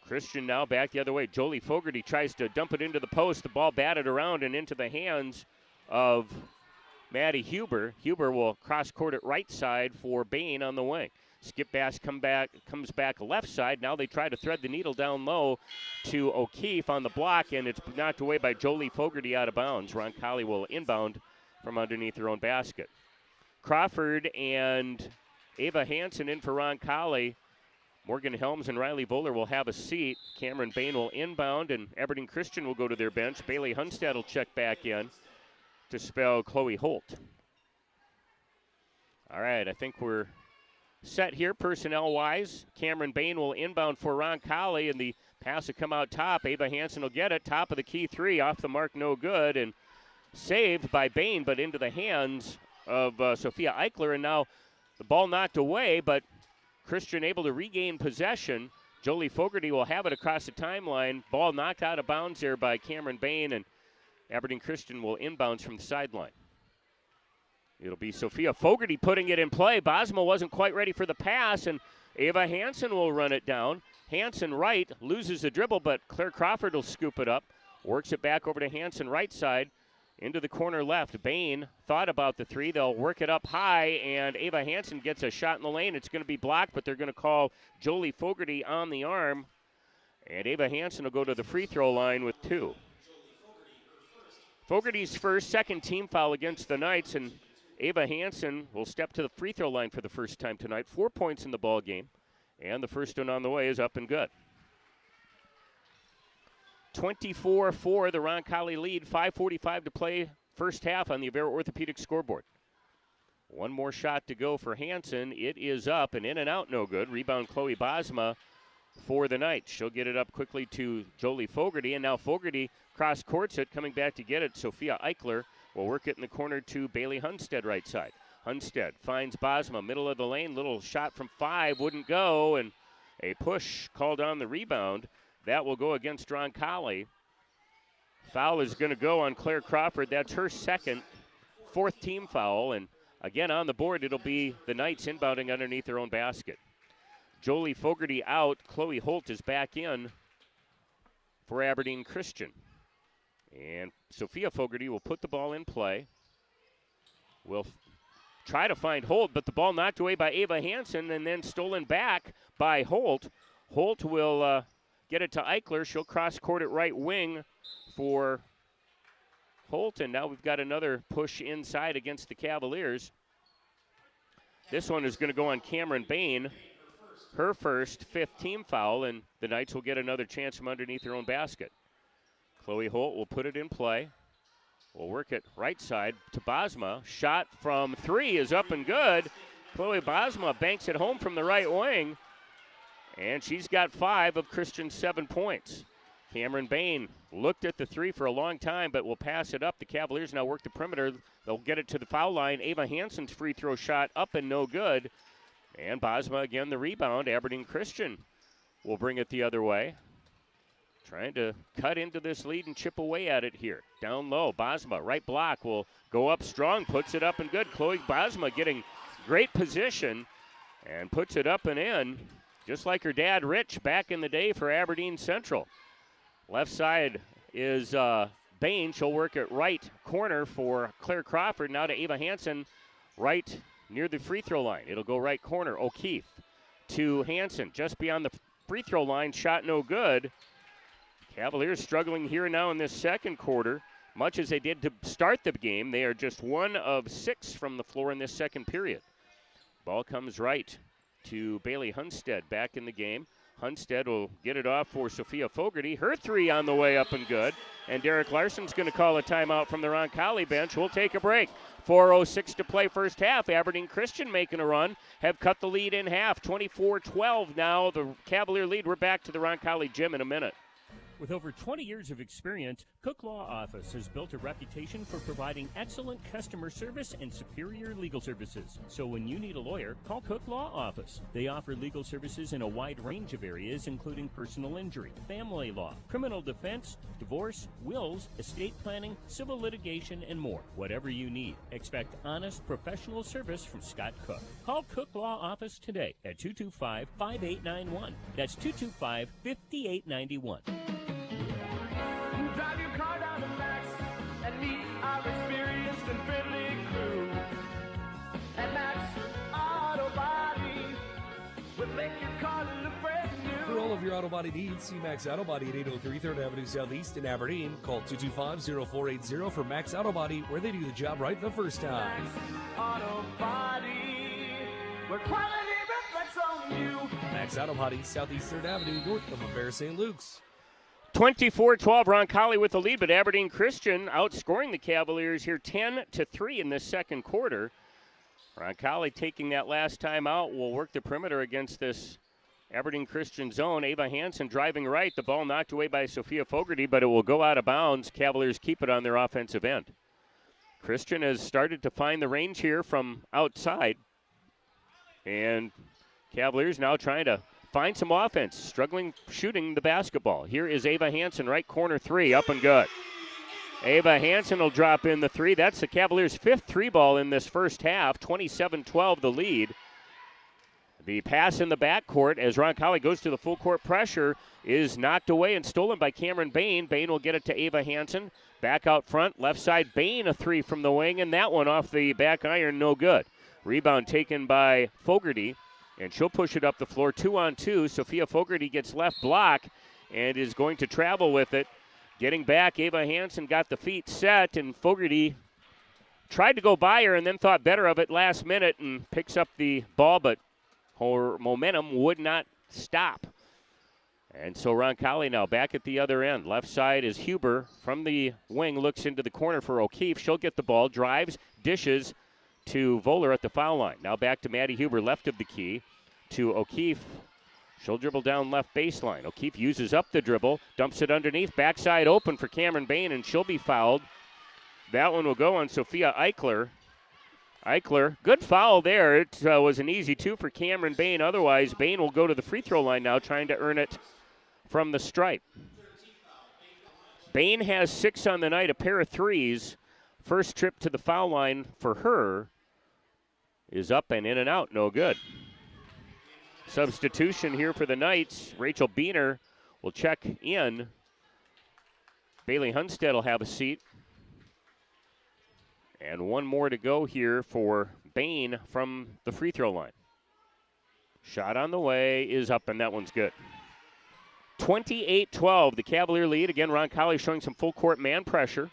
Christian now back the other way. Jolie Fogarty tries to dump it into the post. The ball batted around and into the hands of Maddie Huber. Huber will cross-court it right side for Bain on the wing. Skip Bass comes back left side. Now they try to thread the needle down low to O'Keefe on the block, and it's knocked away by Jolie Fogarty out of bounds. Roncalli will inbound from underneath their own basket. Crawford and Ava Hansen in for Roncalli. Morgan Helms and Riley Voller will have a seat. Cameron Bain will inbound, and Aberdeen Christian will go to their bench. Bailey Hunstad will check back in to spell Chloe Holt. All right, I think we're set here personnel-wise. Cameron Bain will inbound for Roncalli, and the pass will come out top. Ava Hansen will get it. Top of the key three, off the mark, no good, and saved by Bain, but into the hands of Sophia Eichler. And now the ball knocked away, but Christian able to regain possession. Jolie Fogarty will have it across the timeline. Ball knocked out of bounds there by Cameron Bain, and Aberdeen Christian will inbounds from the sideline. It'll be Sophia Fogarty putting it in play. Bosma wasn't quite ready for the pass, and Ava Hansen will run it down. Hansen right, loses the dribble, but Claire Crawford will scoop it up. Works it back over to Hansen right side, into the corner left. Bain thought about the three. They'll work it up high, and Ava Hansen gets a shot in the lane. It's going to be blocked, but they're going to call Jolie Fogarty on the arm. And Ava Hansen will go to the free throw line with 2. Fogarty's first, second team foul against the Knights, and Ava Hansen will step to the free throw line for the first time tonight. 4 points in the ball game, and the first one on the way is up and good. 24-4, the Roncalli lead. 5:45 to play first half on the Avera Orthopedic scoreboard. One more shot to go for Hansen. It is up and in and out, no good. Rebound Chloe Bosma for the Knights. She'll get it up quickly to Jolie Fogarty, and now Fogarty cross-courts it, coming back to get it. Sophia Eichler will work it in the corner to Bailey Hunstead right side. Hunstead finds Bosma, middle of the lane. Little shot from 5, wouldn't go, and a push called on the rebound. That will go against Roncalli. Foul is going to go on Claire Crawford. That's her second, fourth team foul. And again, on the board, it'll be the Knights inbounding underneath their own basket. Jolie Fogarty out. Chloe Holt is back in for Aberdeen Christian. And Sophia Fogarty will put the ball in play. Will try to find Holt, but the ball knocked away by Ava Hansen and then stolen back by Holt. Holt will get it to Eichler. She'll cross court at right wing for Holt, and now we've got another push inside against the Cavaliers. This one is going to go on Cameron Bain, her first, fifth team foul, and the Knights will get another chance from underneath their own basket. Chloe Holt will put it in play. We'll work it right side to Bosma. Shot from three is up and good. Chloe Bosma banks it home from the right wing, and she's got 5 of Christian's 7 points. Cameron Bain looked at the three for a long time, but will pass it up. The Cavaliers now work the perimeter. They'll get it to the foul line. Ava Hansen's free throw shot up and no good. And Bosma again the rebound. Aberdeen Christian will bring it the other way. Trying to cut into this lead and chip away at it here. Down low, Bosma, right block, will go up strong, puts it up and good. Chloe Bosma getting great position and puts it up and in, just like her dad, Rich, back in the day for Aberdeen Central. Left side is Bain. She'll work at right corner for Claire Crawford. Now to Ava Hansen, right near the free throw line. It'll go right corner. O'Keefe to Hansen, just beyond the free throw line. Shot no good. Cavaliers struggling here now in this second quarter. Much as they did to start the game, they are just 1 of 6 from the floor in this second period. Ball comes right to Bailey Hunstead back in the game. Hunstead will get it off for Sophia Fogarty. Her three on the way up and good. And Derek Larson's going to call a timeout from the Roncalli bench. We'll take a break. 4:06 to play first half. Aberdeen Christian making a run. Have cut the lead in half. 24-12 now. The Cavalier lead. We're back to the Roncalli gym in a minute. With over 20 years of experience, Cook Law Office has built a reputation for providing excellent customer service and superior legal services. So when you need a lawyer, call Cook Law Office. They offer legal services in a wide range of areas, including personal injury, family law, criminal defense, divorce, wills, estate planning, civil litigation, and more. Whatever you need, expect honest, professional service from Scott Cook. Call Cook Law Office today at 225-5891. That's 225-5891. Drive your car down to Max and meet our experienced and friendly crew. And Max Auto Body will make your car look brand new. For all of your auto body needs, see Max Auto Body at 803 3rd Avenue Southeast in Aberdeen. Call 225-0480 for Max Auto Body, where they do the job right the first time. Max Auto Body, where quality reflects on you. Max Auto Body, Southeast 3rd Avenue, north of Bear St. Luke's. 24-12, Roncalli with the lead, but Aberdeen Christian outscoring the Cavaliers here 10-3 in this second quarter. Roncalli taking that last time out will work the perimeter against this Aberdeen Christian zone. Ava Hansen driving right. The ball knocked away by Sophia Fogarty, but it will go out of bounds. Cavaliers keep it on their offensive end. Christian has started to find the range here from outside. And Cavaliers now trying to find some offense, struggling shooting the basketball. Here is Ava Hansen, right corner three, up and good. Ava Hansen will drop in the three. That's the Cavaliers' fifth three ball in this first half, 27-12 the lead. The pass in the backcourt as Roncalli goes to the full court pressure is knocked away and stolen by Cameron Bain. Bain will get it to Ava Hansen. Back out front, left side, Bain a three from the wing, and that one off the back iron, no good. Rebound taken by Fogarty. And she'll push it up the floor, 2-on-2. Sophia Fogarty gets left block and is going to travel with it. Getting back, Ava Hansen got the feet set, and Fogarty tried to go by her and then thought better of it last minute and picks up the ball, but her momentum would not stop. And so Roncalli now back at the other end. Left side is Huber from the wing, looks into the corner for O'Keefe. She'll get the ball, drives, dishes to Voller at the foul line. Now back to Maddie Huber, left of the key, to O'Keefe. She'll dribble down left baseline. O'Keefe uses up the dribble, dumps it underneath, backside open for Cameron Bain, and she'll be fouled. That one will go on Sophia Eichler. Eichler, good foul there. It was an easy two for Cameron Bain. Otherwise, Bain will go to the free throw line now, trying to earn it from the stripe. Bain has 6 on the night, a pair of threes. First trip to the foul line for her is up and in and out, no good. Substitution here for the Knights. Rachel Beener will check in. Bailey Hunstead will have a seat. And one more to go here for Bain from the free throw line. Shot on the way is up, and that one's good. 28-12, the Cavalier lead. Again, Roncalli showing some full court man pressure.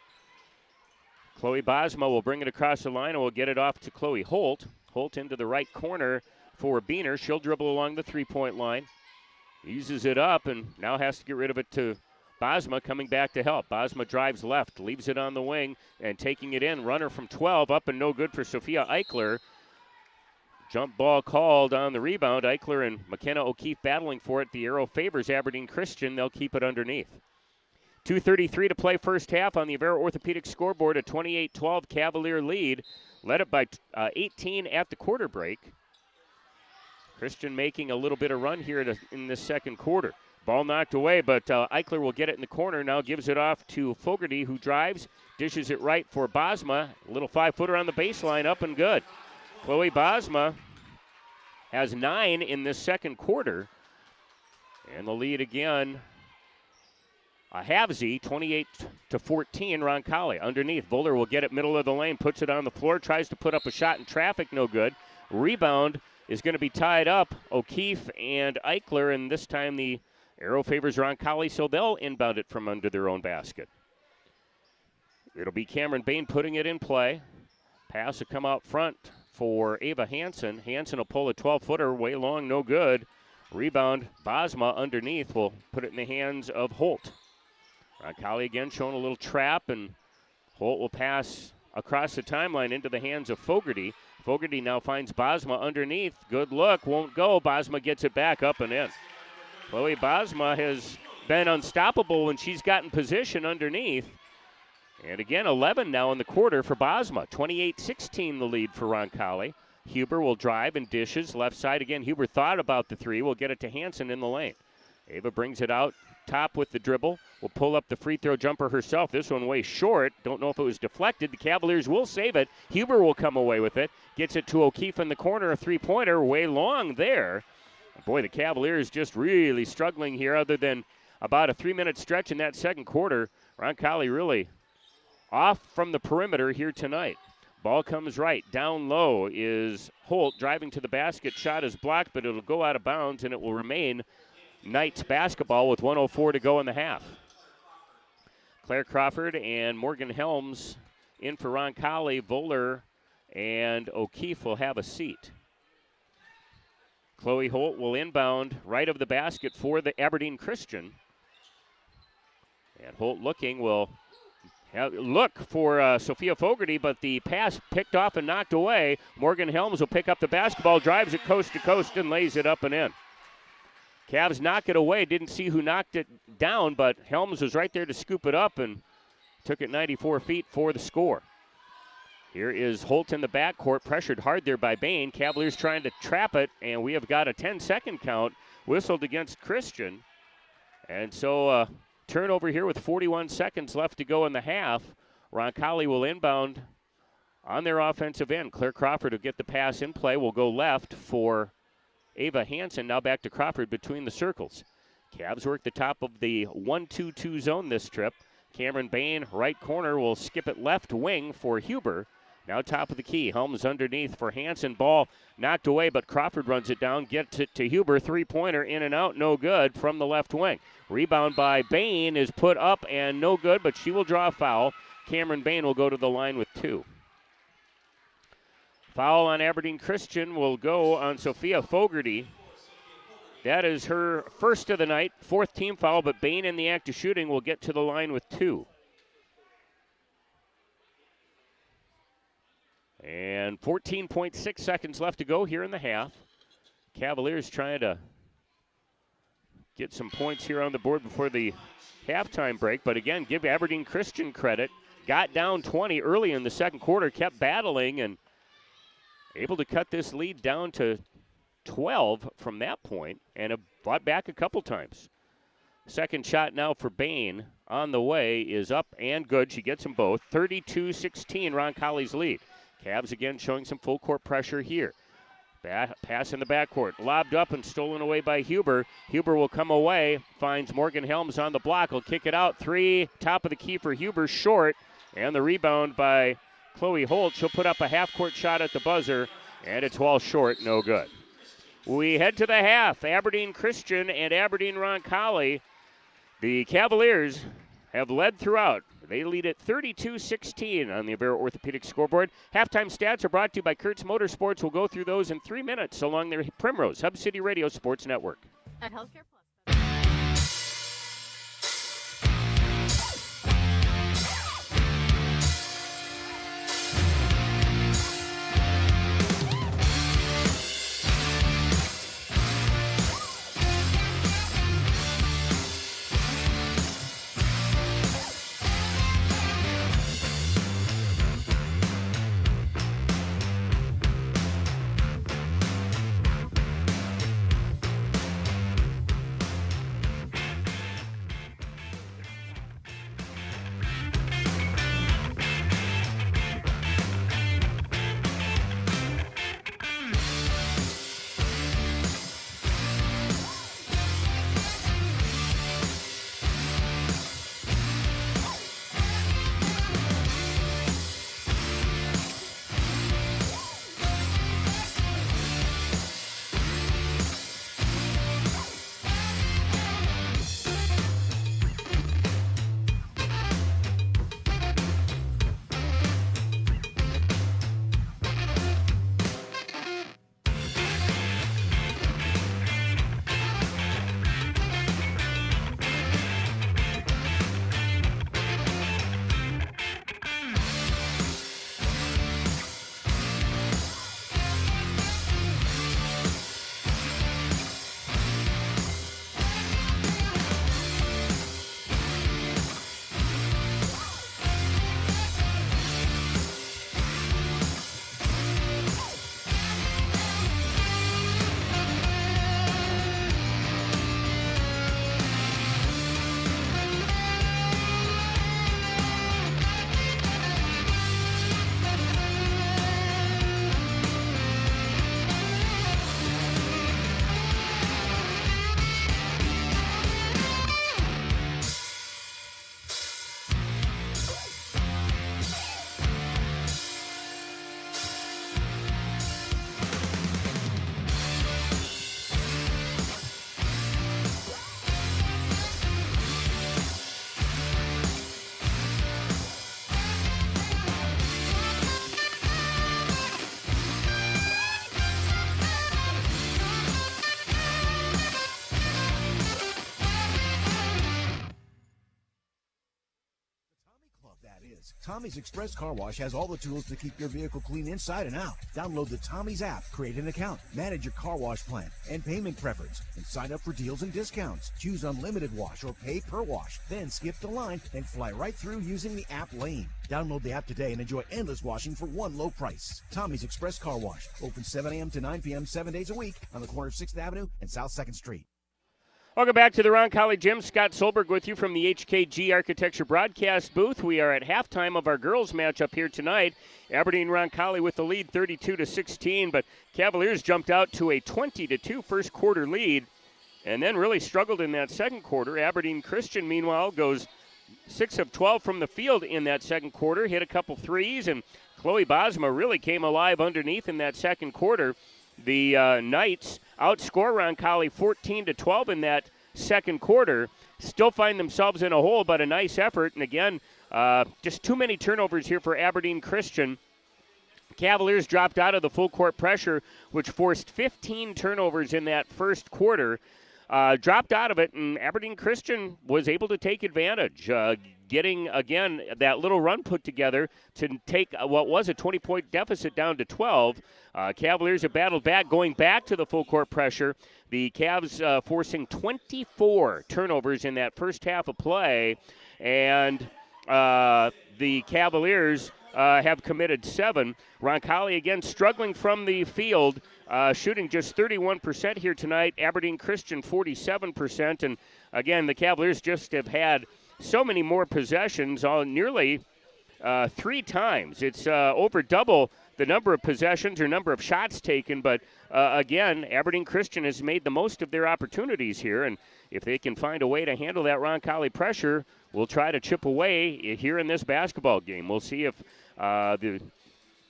Chloe Bosma will bring it across the line and will get it off to Chloe Holt. Holt into the right corner for Beener. She'll dribble along the three-point line. Uses it up and now has to get rid of it to Bosma coming back to help. Bosma drives left, leaves it on the wing, and taking it in. Runner from 12, up and no good for Sophia Eichler. Jump ball called on the rebound. Eichler and McKenna O'Keefe battling for it. The arrow favors Aberdeen Christian. They'll keep it underneath. 2:33 to play first half on the Avera Orthopedic scoreboard. A 28-12 Cavalier lead. Led it by 18 at the quarter break. Christian making a little bit of run here in this second quarter. Ball knocked away, but Eichler will get it in the corner. Now gives it off to Fogarty, who drives, dishes it right for Bosma. A little 5-footer on the baseline, up and good. Chloe Bosma has 9 in this second quarter. And the lead again, a halvesy, 28-14, Roncalli. Underneath, Voller will get it middle of the lane, puts it on the floor, tries to put up a shot in traffic, no good. Rebound is going to be tied up, O'Keefe and Eichler, and this time the arrow favors Roncalli, so they'll inbound it from under their own basket. It'll be Cameron Bain putting it in play. Pass will come out front for Ava Hansen. Hansen will pull a 12-footer way long, no good. Rebound, Bosma underneath will put it in the hands of Holt. Roncalli again showing a little trap, and Holt will pass across the timeline into the hands of Fogarty. Fogarty now finds Bosma underneath. Good look, won't go. Bosma gets it back up and in. Chloe Bosma has been unstoppable when she's gotten position underneath. And again, 11 now in the quarter for Bosma. 28-16 the lead for Roncalli. Huber will drive and dishes. Left side again. Huber thought about the three. Will get it to Hansen in the lane. Ava brings it out top with the dribble. Will pull up the free throw jumper herself. This one way short. Don't know if it was deflected. The Cavaliers will save it. Huber will come away with it. Gets it to O'Keefe in the corner. A three-pointer way long there. Boy, the Cavaliers just really struggling here other than about a 3-minute stretch in that second quarter. Roncalli really off from the perimeter here tonight. Ball comes right. Down low is Holt driving to the basket. Shot is blocked, but it'll go out of bounds, and it will remain Knights basketball with 1:04 to go in the half. Claire Crawford and Morgan Helms in for Roncalli. Voller and O'Keefe will have a seat. Chloe Holt will inbound right of the basket for the Aberdeen Christian. And Holt looking will look for Sophia Fogarty, but the pass picked off and knocked away. Morgan Helms will pick up the basketball, drives it coast to coast, and lays it up and in. Cavs knock it away. Didn't see who knocked it down, but Helms was right there to scoop it up and took it 94 feet for the score. Here is Holt in the backcourt, pressured hard there by Bain. Cavaliers trying to trap it, and we have got a 10-second count whistled against Christian. And so turnover here with 41 seconds left to go in the half. Roncalli will inbound on their offensive end. Claire Crawford will get the pass in play. Will go left for Ava Hansen. Now back to Crawford between the circles. Cavs work the top of the 1-2-2 zone this trip. Cameron Bain, right corner, will skip it left wing for Huber. Now top of the key. Helms underneath for Hansen. Ball knocked away, but Crawford runs it down. Gets it to Huber. Three-pointer in and out. No good from the left wing. Rebound by Bain is put up and no good, but she will draw a foul. Cameron Bain will go to the line with 2. Foul on Aberdeen Christian will go on Sophia Fogarty. That is her first of the night, 4th team foul, but Bain in the act of shooting will get to the line with 2. And 14.6 seconds left to go here in the half. Cavaliers trying to get some points here on the board before the halftime break. But again, give Aberdeen Christian credit. Got down 20 early in the second quarter, kept battling, and able to cut this lead down to 12 from that point, and have fought back a couple times. Second shot now for Bain on the way is up and good. She gets them both. 32-16, Roncalli's lead. Cavs again showing some full court pressure here. Pass in the backcourt. Lobbed up and stolen away by Huber. Huber will come away. Finds Morgan Helms on the block. Will kick it out. Three, top of the key for Huber, short. And the rebound by Chloe Holt. She'll put up a half-court shot at the buzzer. And it's well short, no good. We head to the half. Aberdeen Christian and Aberdeen Roncalli. The Cavaliers have led throughout. They lead at 32-16 on the Avera Orthopedic scoreboard. Halftime stats are brought to you by Kurtz Motorsports. We'll go through those in 3 minutes along their Primrose Hub City Radio Sports Network. At Healthcare Plus. Tommy's Express Car Wash has all the tools to keep your vehicle clean inside and out. Download the Tommy's app, create an account, manage your car wash plan and payment preference, and sign up for deals and discounts. Choose unlimited wash or pay per wash. Then skip the line and fly right through using the app lane. Download the app today and enjoy endless washing for one low price. Tommy's Express Car Wash. Open 7 a.m. to 9 p.m. 7 days a week on the corner of 6th Avenue and South 2nd Street. Welcome back to the Roncalli Gym. Scott Solberg with you from the HKG Architecture broadcast booth. We are at halftime of our girls matchup here tonight. Aberdeen Roncalli with the lead 32-16, but Cavaliers jumped out to a 20-2 first quarter lead and then really struggled in that second quarter. Aberdeen Christian, meanwhile, goes 6 of 12 from the field in that second quarter, hit a couple threes, and Chloe Bosma really came alive underneath in that second quarter. The Knights outscore Roncalli 14-12 in that second quarter. Still find themselves in a hole, but a nice effort. And again, just too many turnovers here for Aberdeen Christian. Cavaliers dropped out of the full court pressure, which forced 15 turnovers in that first quarter. Dropped out of it, and Aberdeen Christian was able to take advantage, getting, again, that little run put together to take what was a 20-point deficit down to 12. Cavaliers have battled back, going back to the full court pressure. The Cavs forcing 24 turnovers in that first half of play, and the Cavaliers have committed 7. Roncalli again struggling from the field, shooting just 31% here tonight. Aberdeen Christian 47%. And again, the Cavaliers just have had so many more possessions, nearly 3 times. It's over double the number of possessions or number of shots taken, but again, Aberdeen Christian has made the most of their opportunities here, and if they can find a way to handle that Roncalli pressure, we'll try to chip away here in this basketball game. We'll see if the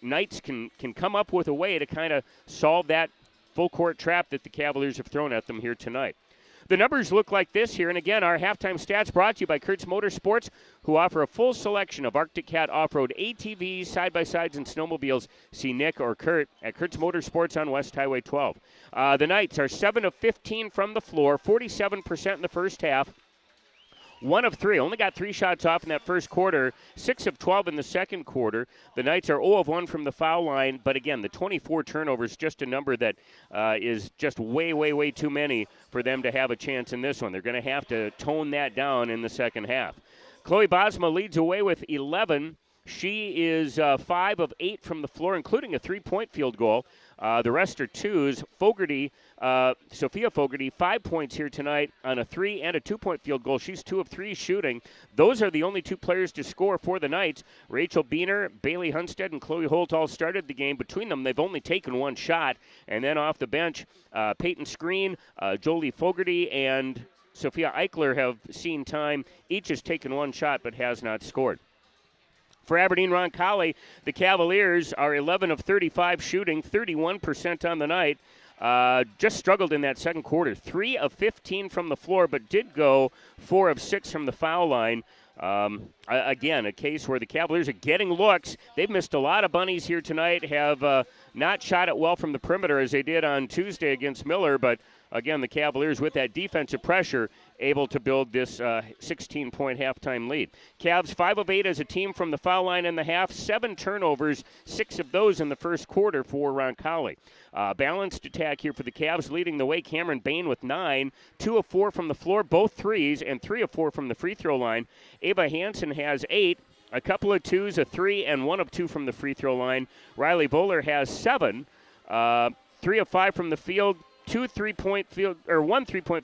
Knights can come up with a way to kind of solve that full court trap that the Cavaliers have thrown at them here tonight. The numbers look like this here, and again, our halftime stats brought to you by Kurtz Motorsports, who offer a full selection of Arctic Cat off-road ATVs, side-by-sides, and snowmobiles. See Nick or Kurt at Kurtz Motorsports on West Highway 12. The Knights are 7 of 15 from the floor, 47% in the first half. 1 of 3, only got 3 shots off in that first quarter, 6 of 12 in the second quarter. The Knights are 0 of 1 from the foul line, but again, the 24 turnovers, just a number that is just way, way, way too many for them to have a chance in this one. They're going to have to tone that down in the second half. Chloe Bosma leads away with 11. She is 5 of 8 from the floor, including a 3-point field goal. The rest are 2s. Sophia Fogarty, 5 points here tonight on a 3 and a 2-point field goal. She's 2 of 3 shooting. Those are the only 2 players to score for the Knights. Rachel Beener, Bailey Hunstead, and Chloe Holt all started the game. Between them, they've only taken 1 shot. And then off the bench, Peyton Screen, Jolie Fogarty, and Sophia Eichler have seen time. Each has taken 1 shot but has not scored. For Aberdeen Roncalli, the Cavaliers are 11 of 35 shooting, 31% on the night. Just struggled in that second quarter. 3 of 15 from the floor, but did go 4 of 6 from the foul line. Again, a case where the Cavaliers are getting looks. They've missed a lot of bunnies here tonight, have not shot it well from the perimeter as they did on Tuesday against Miller, but again, the Cavaliers with that defensive pressure able to build this 16-point halftime lead. Cavs 5 of 8 as a team from the foul line in the half, 7 turnovers, 6 of those in the first quarter for Roncalli. Balanced attack here for the Cavs, leading the way. Cameron Bain with 9, 2 of 4 from the floor, both threes, and 3 of 4 from the free throw line. Ava Hansen has 8, a couple of 2s, a 3, and 1 of 2 from the free throw line. Riley Bowler has 7, 3 of 5 from the field, 1 3-point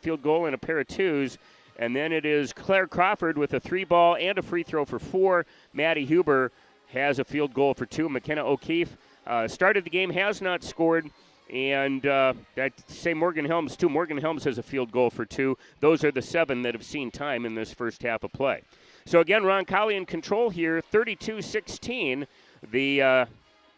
field goal and a pair of 2s. And then it is Claire Crawford with a 3-ball and a free throw for 4. Maddie Huber has a field goal for 2. McKenna O'Keefe started the game, has not scored. And Morgan Helms, too. Morgan Helms has a field goal for 2. Those are the 7 that have seen time in this first half of play. So again, Roncalli in control here, 32-16. The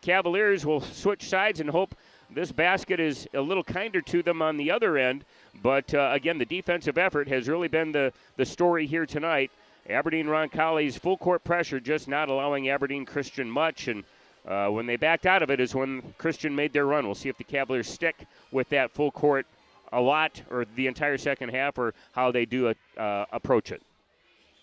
Cavaliers will switch sides and hope this basket is a little kinder to them on the other end. But, again, the defensive effort has really been the story here tonight. Aberdeen Roncalli's full court pressure just not allowing Aberdeen Christian much. And when they backed out of it is when Christian made their run. We'll see if the Cavaliers stick with that full court a lot or the entire second half or how they do approach it.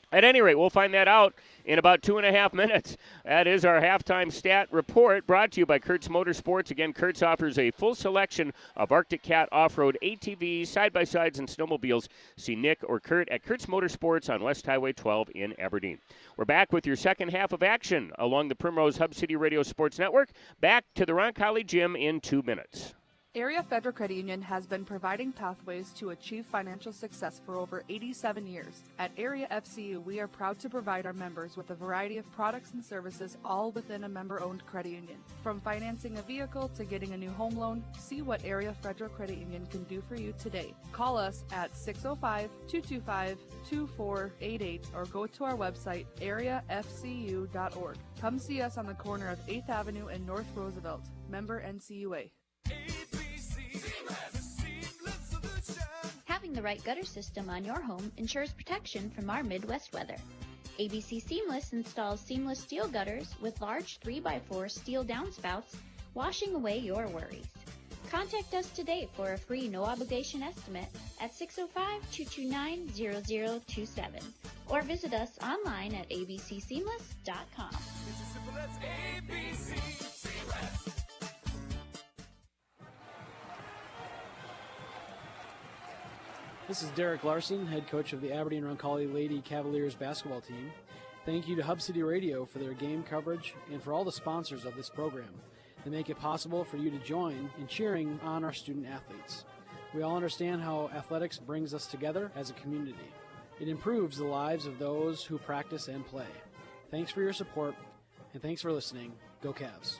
At any rate, we'll find that out in about 2.5 minutes. That is our halftime stat report brought to you by Kurtz Motorsports. Again, Kurtz offers a full selection of Arctic Cat off-road ATVs, side-by-sides, and snowmobiles. See Nick or Kurt at Kurtz Motorsports on West Highway 12 in Aberdeen. We're back with your second half of action along the Primrose Hub City Radio Sports Network. Back to the Roncalli Gym in 2 minutes. Area Federal Credit Union has been providing pathways to achieve financial success for over 87 years. At Area FCU, we are proud to provide our members with a variety of products and services, all within a member-owned credit union. From financing a vehicle to getting a new home loan, see what Area Federal Credit Union can do for you today. Call us at 605-225-2488 or go to our website, areafcu.org. Come see us on the corner of 8th Avenue and North Roosevelt. Member NCUA. Having the right gutter system on your home ensures protection from our Midwest weather. ABC Seamless installs seamless steel gutters with large 3x4 steel downspouts, washing away your worries. Contact us today for a free no-obligation estimate at 605-229-0027 or visit us online at abcseamless.com. It's as simple as ABC Seamless. This is Derek Larson, head coach of the Aberdeen Roncalli Lady Cavaliers basketball team. Thank you to Hub City Radio for their game coverage and for all the sponsors of this program. They make it possible for you to join in cheering on our student athletes. We all understand how athletics brings us together as a community. It improves the lives of those who practice and play. Thanks for your support, and thanks for listening. Go Cavs.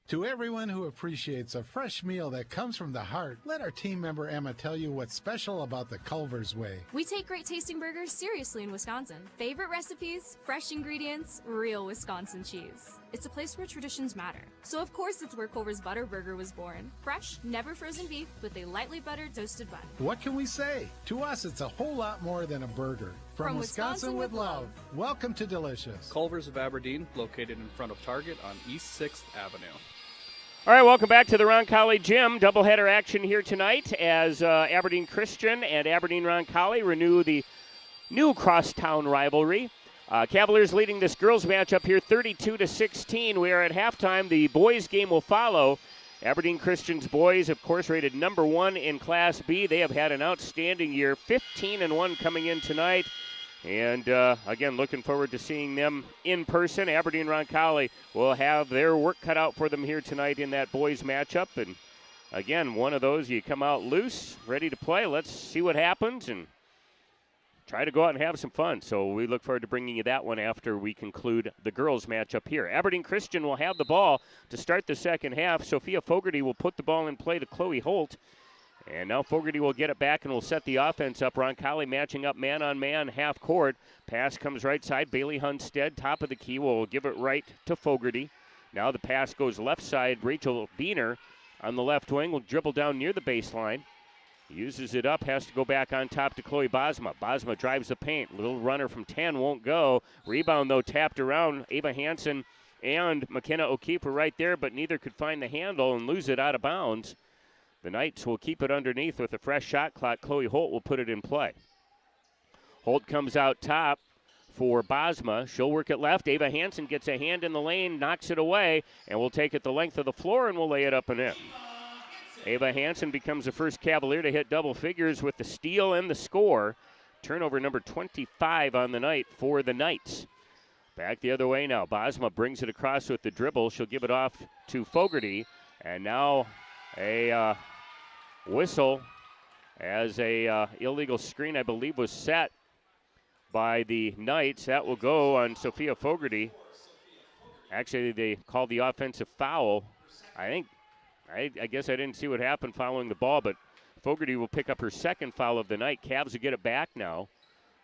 To everyone who appreciates a fresh meal that comes from the heart, let our team member Emma tell you what's special about the Culver's Way. We take great tasting burgers seriously in Wisconsin. Favorite recipes, fresh ingredients, real Wisconsin cheese. It's a place where traditions matter. So of course it's where Culver's Butter Burger was born. Fresh, never frozen beef with a lightly buttered toasted bun. What can we say? To us, it's a whole lot more than a burger. From Wisconsin with love. Welcome to Delicious. Culver's of Aberdeen, located in front of Target on East 6th Avenue. All right, welcome back to the Roncalli Gym. Doubleheader action here tonight as Aberdeen Christian and Aberdeen Roncalli renew the new crosstown rivalry. Cavaliers leading this girls matchup here 32-16. We are at halftime. The boys game will follow. Aberdeen Christian's boys, of course, rated number 1 in Class B. They have had an outstanding year, 15-1 coming in tonight. And, again, looking forward to seeing them in person. Aberdeen Roncalli will have their work cut out for them here tonight in that boys matchup. And, again, one of those, you come out loose, ready to play. Let's see what happens and try to go out and have some fun. So we look forward to bringing you that one after we conclude the girls matchup here. Aberdeen Christian will have the ball to start the second half. Sophia Fogarty will put the ball in play to Chloe Holt. And now Fogarty will get it back and will set the offense up. Roncalli matching up man-on-man, half court. Pass comes right side. Bailey Hunstead, top of the key, will give it right to Fogarty. Now the pass goes left side. Rachel Beener on the left wing will dribble down near the baseline. Uses it up, has to go back on top to Chloe Bosma. Bosma drives the paint. Little runner from 10 won't go. Rebound, though, tapped around. Ava Hansen and McKenna O'Keefe were right there, but neither could find the handle and lose it out of bounds. The Knights will keep it underneath with a fresh shot clock. Chloe Holt will put it in play. Holt comes out top for Bosma. She'll work it left. Ava Hansen gets a hand in the lane, knocks it away, and will take it the length of the floor and will lay it up and in. Ava Hansen becomes the first Cavalier to hit double figures with the steal and the score. Turnover number 25 on the night for the Knights. Back the other way now. Bosma brings it across with the dribble. She'll give it off to Fogarty. And now a whistle as a illegal screen, I believe, was set by the Knights. That will go on Sophia Fogarty. Actually, they called the offensive foul. I guess I didn't see what happened following the ball, but Fogarty will pick up her second foul of the night. Cavs will get it back now,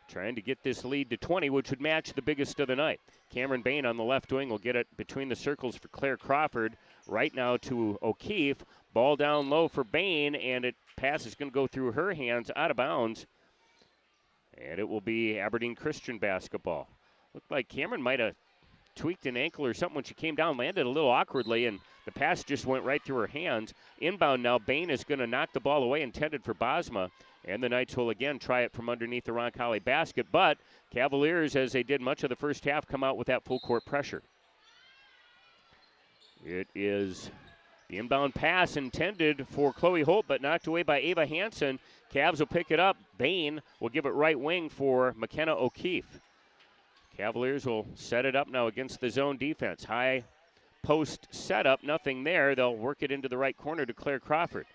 trying to get this lead to 20, which would match the biggest of the night. Cameron Bain on the left wing will get it between the circles for Claire Crawford. Right now to O'Keefe. Ball down low for Bain, and it pass is going to go through her hands out of bounds. And it will be Aberdeen Christian basketball. Looked like Cameron might have tweaked an ankle or something when she came down, landed a little awkwardly, and the pass just went right through her hands. Inbound now, Bain is going to knock the ball away, intended for Bosma. And the Knights will again try it from underneath the Roncalli basket. But Cavaliers, as they did much of the first half, come out with that full court pressure. It is the inbound pass intended for Chloe Holt, but knocked away by Ava Hansen. Cavs will pick it up. Bain will give it right wing for McKenna O'Keefe. Cavaliers will set it up now against the zone defense. High post setup, nothing there. They'll work it into the right corner to Claire Crawford.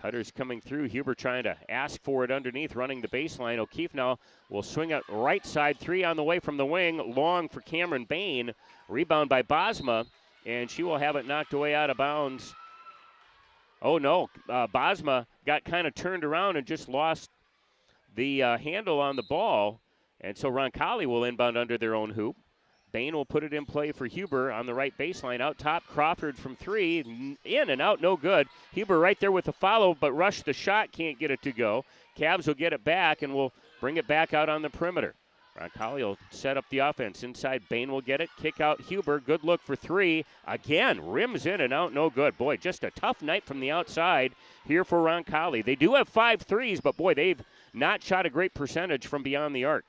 Cutters coming through. Huber trying to ask for it underneath, running the baseline. O'Keefe now will swing it right side. 3 on the way from the wing. Long for Cameron Bain. Rebound by Bosma, and she will have it knocked away out of bounds. Oh, no. Bosma got kind of turned around and just lost the handle on the ball. And so Roncalli will inbound under their own hoop. Bain will put it in play for Huber on the right baseline. Out top, Crawford from 3. In and out, no good. Huber right there with the follow, but rushed the shot, can't get it to go. Cavs will get it back and will bring it back out on the perimeter. Roncalli will set up the offense. Inside, Bain will get it. Kick out Huber. Good look for 3. Again, rims in and out, no good. Boy, just a tough night from the outside here for Roncalli. They do have 5 threes, but boy, they've not shot a great percentage from beyond the arc.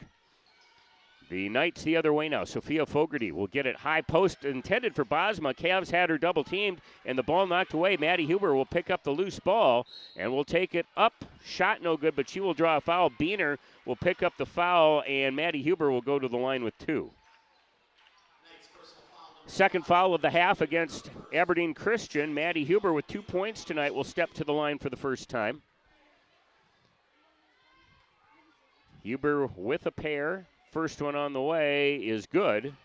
The Knights the other way now. Sophia Fogarty will get it high post intended for Bosma. Cavs had her double teamed and the ball knocked away. Maddie Huber will pick up the loose ball and will take it up. Shot no good, but she will draw a foul. Beener will pick up the foul and Maddie Huber will go to the line with 2. Second foul of the half against Aberdeen Christian. Maddie Huber with 2 points tonight will step to the line for the first time. Huber with a pair. First one on the way is good.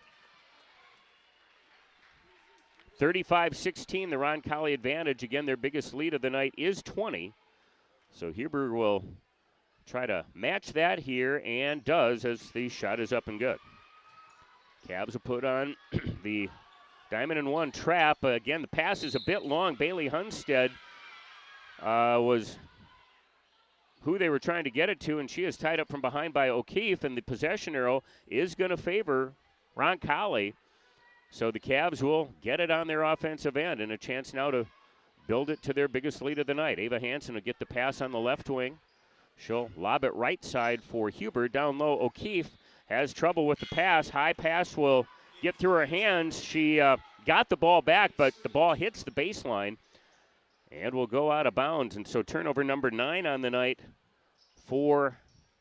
35-16, the Roncalli advantage. Again, their biggest lead of the night is 20. So Huber will try to match that here and does as the shot is up and good. Cavs will put on the diamond and one trap. Again, the pass is a bit long. Bailey Hunstead was who they were trying to get it to, and she is tied up from behind by O'Keefe, and the possession arrow is going to favor Roncalli. So the Cavs will get it on their offensive end, and a chance now to build it to their biggest lead of the night. Ava Hansen will get the pass on the left wing. She'll lob it right side for Huber. Down low, O'Keefe has trouble with the pass. High pass will get through her hands. She got the ball back, but the ball hits the baseline and will go out of bounds. And so turnover number 9 on the night for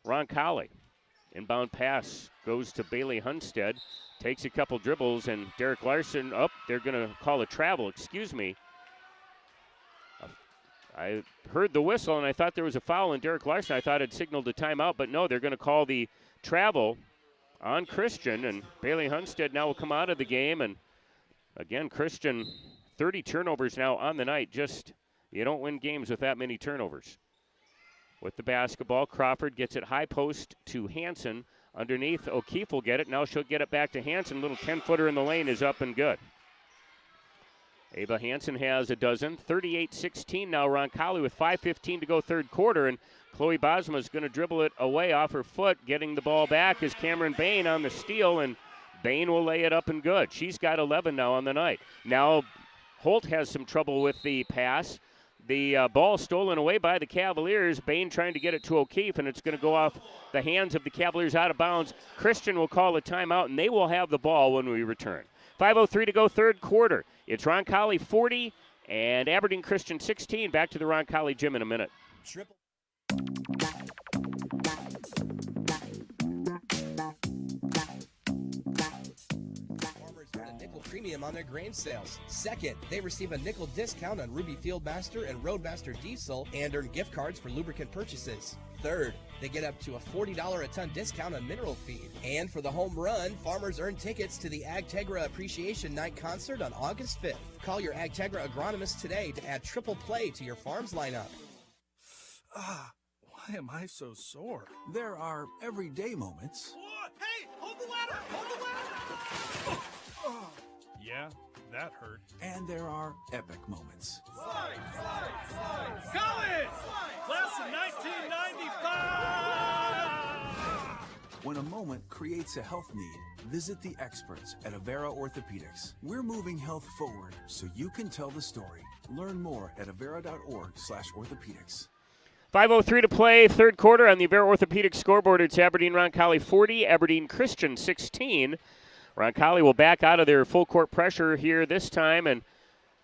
Roncalli. Inbound pass goes to Bailey Hunstead. Takes a couple dribbles, and Derek Larson, they're going to call a travel, excuse me. I heard the whistle, and I thought there was a foul, and Derek Larson, I thought had signaled a timeout, but no, they're going to call the travel on Christian, and Bailey Hunstead now will come out of the game. And again, Christian, 30 turnovers now on the night. Just, you don't win games with that many turnovers. With the basketball, Crawford gets it high post to Hansen. Underneath, O'Keefe will get it. Now she'll get it back to Hansen. Little 10-footer in the lane is up and good. Ava Hansen has a dozen. 38-16 now. Roncalli with 5:15 to go third quarter. And Chloe Bosma is going to dribble it away off her foot. Getting the ball back is Cameron Bain on the steal. And Bain will lay it up and good. She's got 11 now on the night. Now Holt has some trouble with the pass. The ball stolen away by the Cavaliers. Bain trying to get it to O'Keefe, and it's going to go off the hands of the Cavaliers out of bounds. Christian will call a timeout, and they will have the ball when we return. 5:03 to go third quarter. It's Roncalli 40 and Aberdeen Christian 16. Back to the Roncalli gym in a minute. Premium on their grain sales. Second, they receive a nickel discount on Ruby Fieldmaster and Roadmaster diesel and earn gift cards for lubricant purchases. Third, they get up to a $40 a ton discount on mineral feed. And for the home run, farmers earn tickets to the Agtegra Appreciation Night concert on August 5th. Call your Agtegra agronomist today to add triple play to your farm's lineup. Why am I so sore? There are everyday moments. Hey, hold the ladder! Hold the ladder! Yeah, that hurt. And there are epic moments. Slide, slide, slide! College! Class of 1995! When a moment creates a health need, visit the experts at Avera Orthopedics. We're moving health forward so you can tell the story. Learn more at avera.org/orthopedics. 5:03 to play, third quarter on the Avera Orthopedics scoreboard. It's Aberdeen Roncalli 40, Aberdeen Christian 16. Roncalli will back out of their full court pressure here this time, and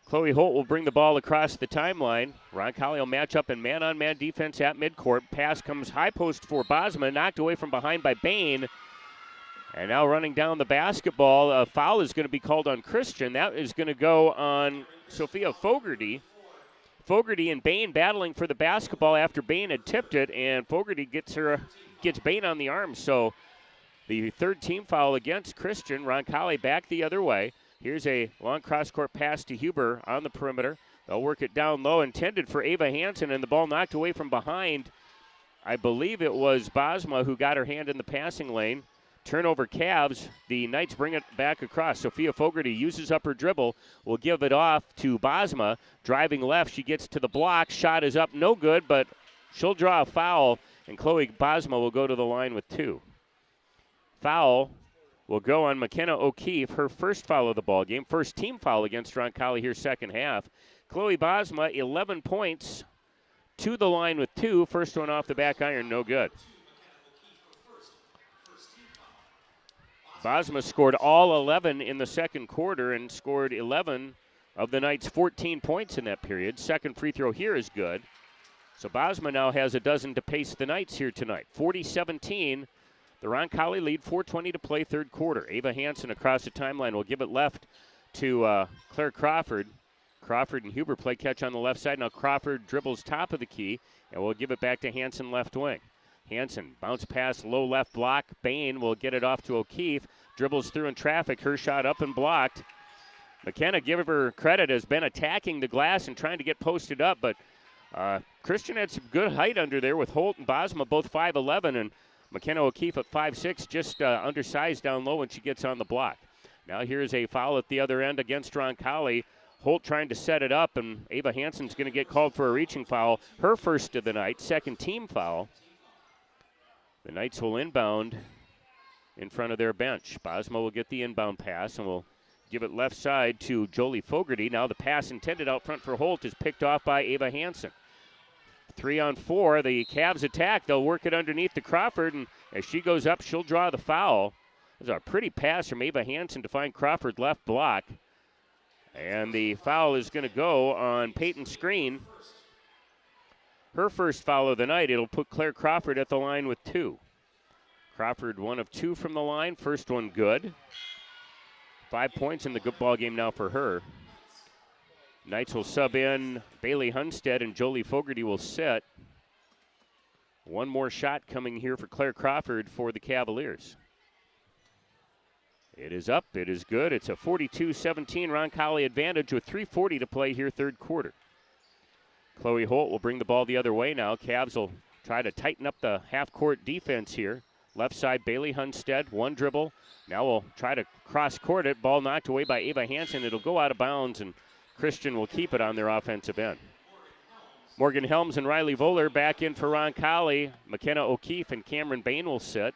Chloe Holt will bring the ball across the timeline. Roncalli will match up in man-on-man defense at midcourt. Pass comes high post for Bosma, knocked away from behind by Bain. And now running down the basketball, a foul is going to be called on Christian. That is going to go on Sophia Fogarty. Fogarty and Bain battling for the basketball after Bain had tipped it, and Fogarty gets Bain on the arm. So the third team foul against Christian. Roncalli back the other way. Here's a long cross-court pass to Huber on the perimeter. They'll work it down low, intended for Ava Hansen, and the ball knocked away from behind. I believe it was Bosma who got her hand in the passing lane. Turnover Cavs. The Knights bring it back across. Sophia Fogarty uses up her dribble, will give it off to Bosma. Driving left, she gets to the block. Shot is up, no good, but she'll draw a foul, and Chloe Bosma will go to the line with 2. Foul will go on McKenna O'Keefe, her first foul of the ball game. First team foul against Roncalli here second half. Chloe Bosma, 11 points, to the line with 2. First one off the back iron, no good. Bosma scored all 11 in the second quarter and scored 11 of the Knights' 14 points in that period. Second free throw here is good. So Bosma now has a dozen to pace the Knights here tonight. 40-17. The Roncalli lead, 4:20 to play third quarter. Ava Hansen across the timeline will give it left to Claire Crawford. Crawford and Huber play catch on the left side. Now Crawford dribbles top of the key, and we'll give it back to Hansen left wing. Hansen, bounce pass, low left block. Bain will get it off to O'Keefe. Dribbles through in traffic. Her shot up and blocked. McKenna, give her credit, has been attacking the glass and trying to get posted up, but Christian had some good height under there with Holt and Bosma, both 5'11", and McKenna O'Keefe at 5'6", just undersized down low when she gets on the block. Now here's a foul at the other end against Roncalli. Holt trying to set it up, and Ava Hansen's going to get called for a reaching foul. Her first of the night, second team foul. The Knights will inbound in front of their bench. Bosma will get the inbound pass, and will give it left side to Jolie Fogarty. Now the pass intended out front for Holt is picked off by Ava Hansen. 3-on-4, the Cavs attack. They'll work it underneath to Crawford, and as she goes up, she'll draw the foul. There's a pretty pass from Ava Hansen to find Crawford left block. And the foul is going to go on Peyton Screen. Her first foul of the night. It'll put Claire Crawford at the line with 2. Crawford 1 of 2 from the line. First one good. 5 points in the good ball game now for her. Knights will sub in Bailey Hunstead, and Jolie Fogarty will sit. One more shot coming here for Claire Crawford for the Cavaliers. It is up. It is good. It's a 42-17 Roncalli advantage with 3:40 to play here third quarter. Chloe Holt will bring the ball the other way now. Cavs will try to tighten up the half-court defense here. Left side, Bailey Hunstead, one dribble. Now we'll try to cross-court it. Ball knocked away by Ava Hansen. It'll go out of bounds, and Christian will keep it on their offensive end. Morgan Helms and Riley Voller back in for Roncalli. McKenna O'Keefe and Cameron Bain will sit.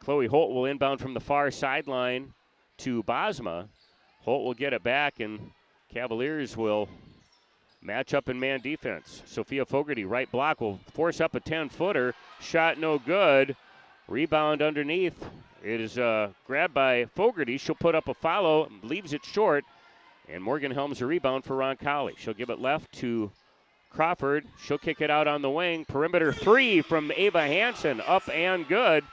Chloe Holt will inbound from the far sideline to Bosma. Holt will get it back, and Cavaliers will match up in man defense. Sophia Fogarty, right block, will force up a 10-footer. Shot no good. Rebound underneath. It is grabbed by Fogarty. She'll put up a follow, leaves it short, and Morgan Helms a rebound for Roncalli. She'll give it left to Crawford. She'll kick it out on the wing. Perimeter 3 from Ava Hansen, up and good.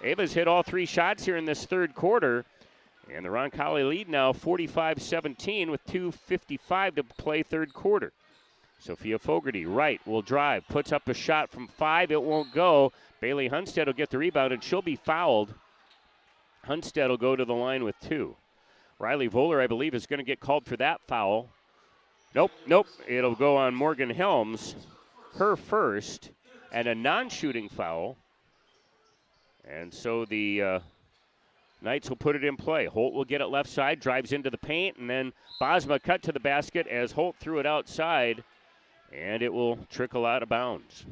Ava's hit all 3 shots here in this third quarter. And the Roncalli lead now 45-17 with 2:55 to play third quarter. Sophia Fogarty, right, will drive. Puts up a shot from 5. It won't go. Bailey Hunstead will get the rebound, and she'll be fouled. Hunstead will go to the line with 2. Riley Voller, I believe, is going to get called for that foul. Nope. It'll go on Morgan Helms, her first, and a non-shooting foul. And so the Knights will put it in play. Holt will get it left side, drives into the paint, and then Bosma cut to the basket as Holt threw it outside, and it will trickle out of bounds.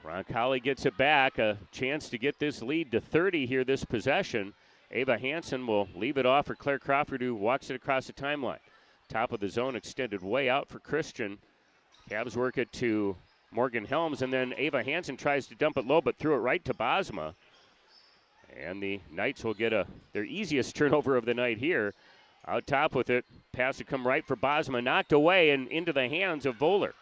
Roncalli gets it back, a chance to get this lead to 30 here this possession. Ava Hansen will leave it off for Claire Crawford, who walks it across the timeline. Top of the zone extended way out for Christian. Cavs work it to Morgan Helms, and then Ava Hansen tries to dump it low, but threw it right to Bosma. And the Knights will get their easiest turnover of the night here. Out top with it. Pass to come right for Bosma. Knocked away and into the hands of Voller.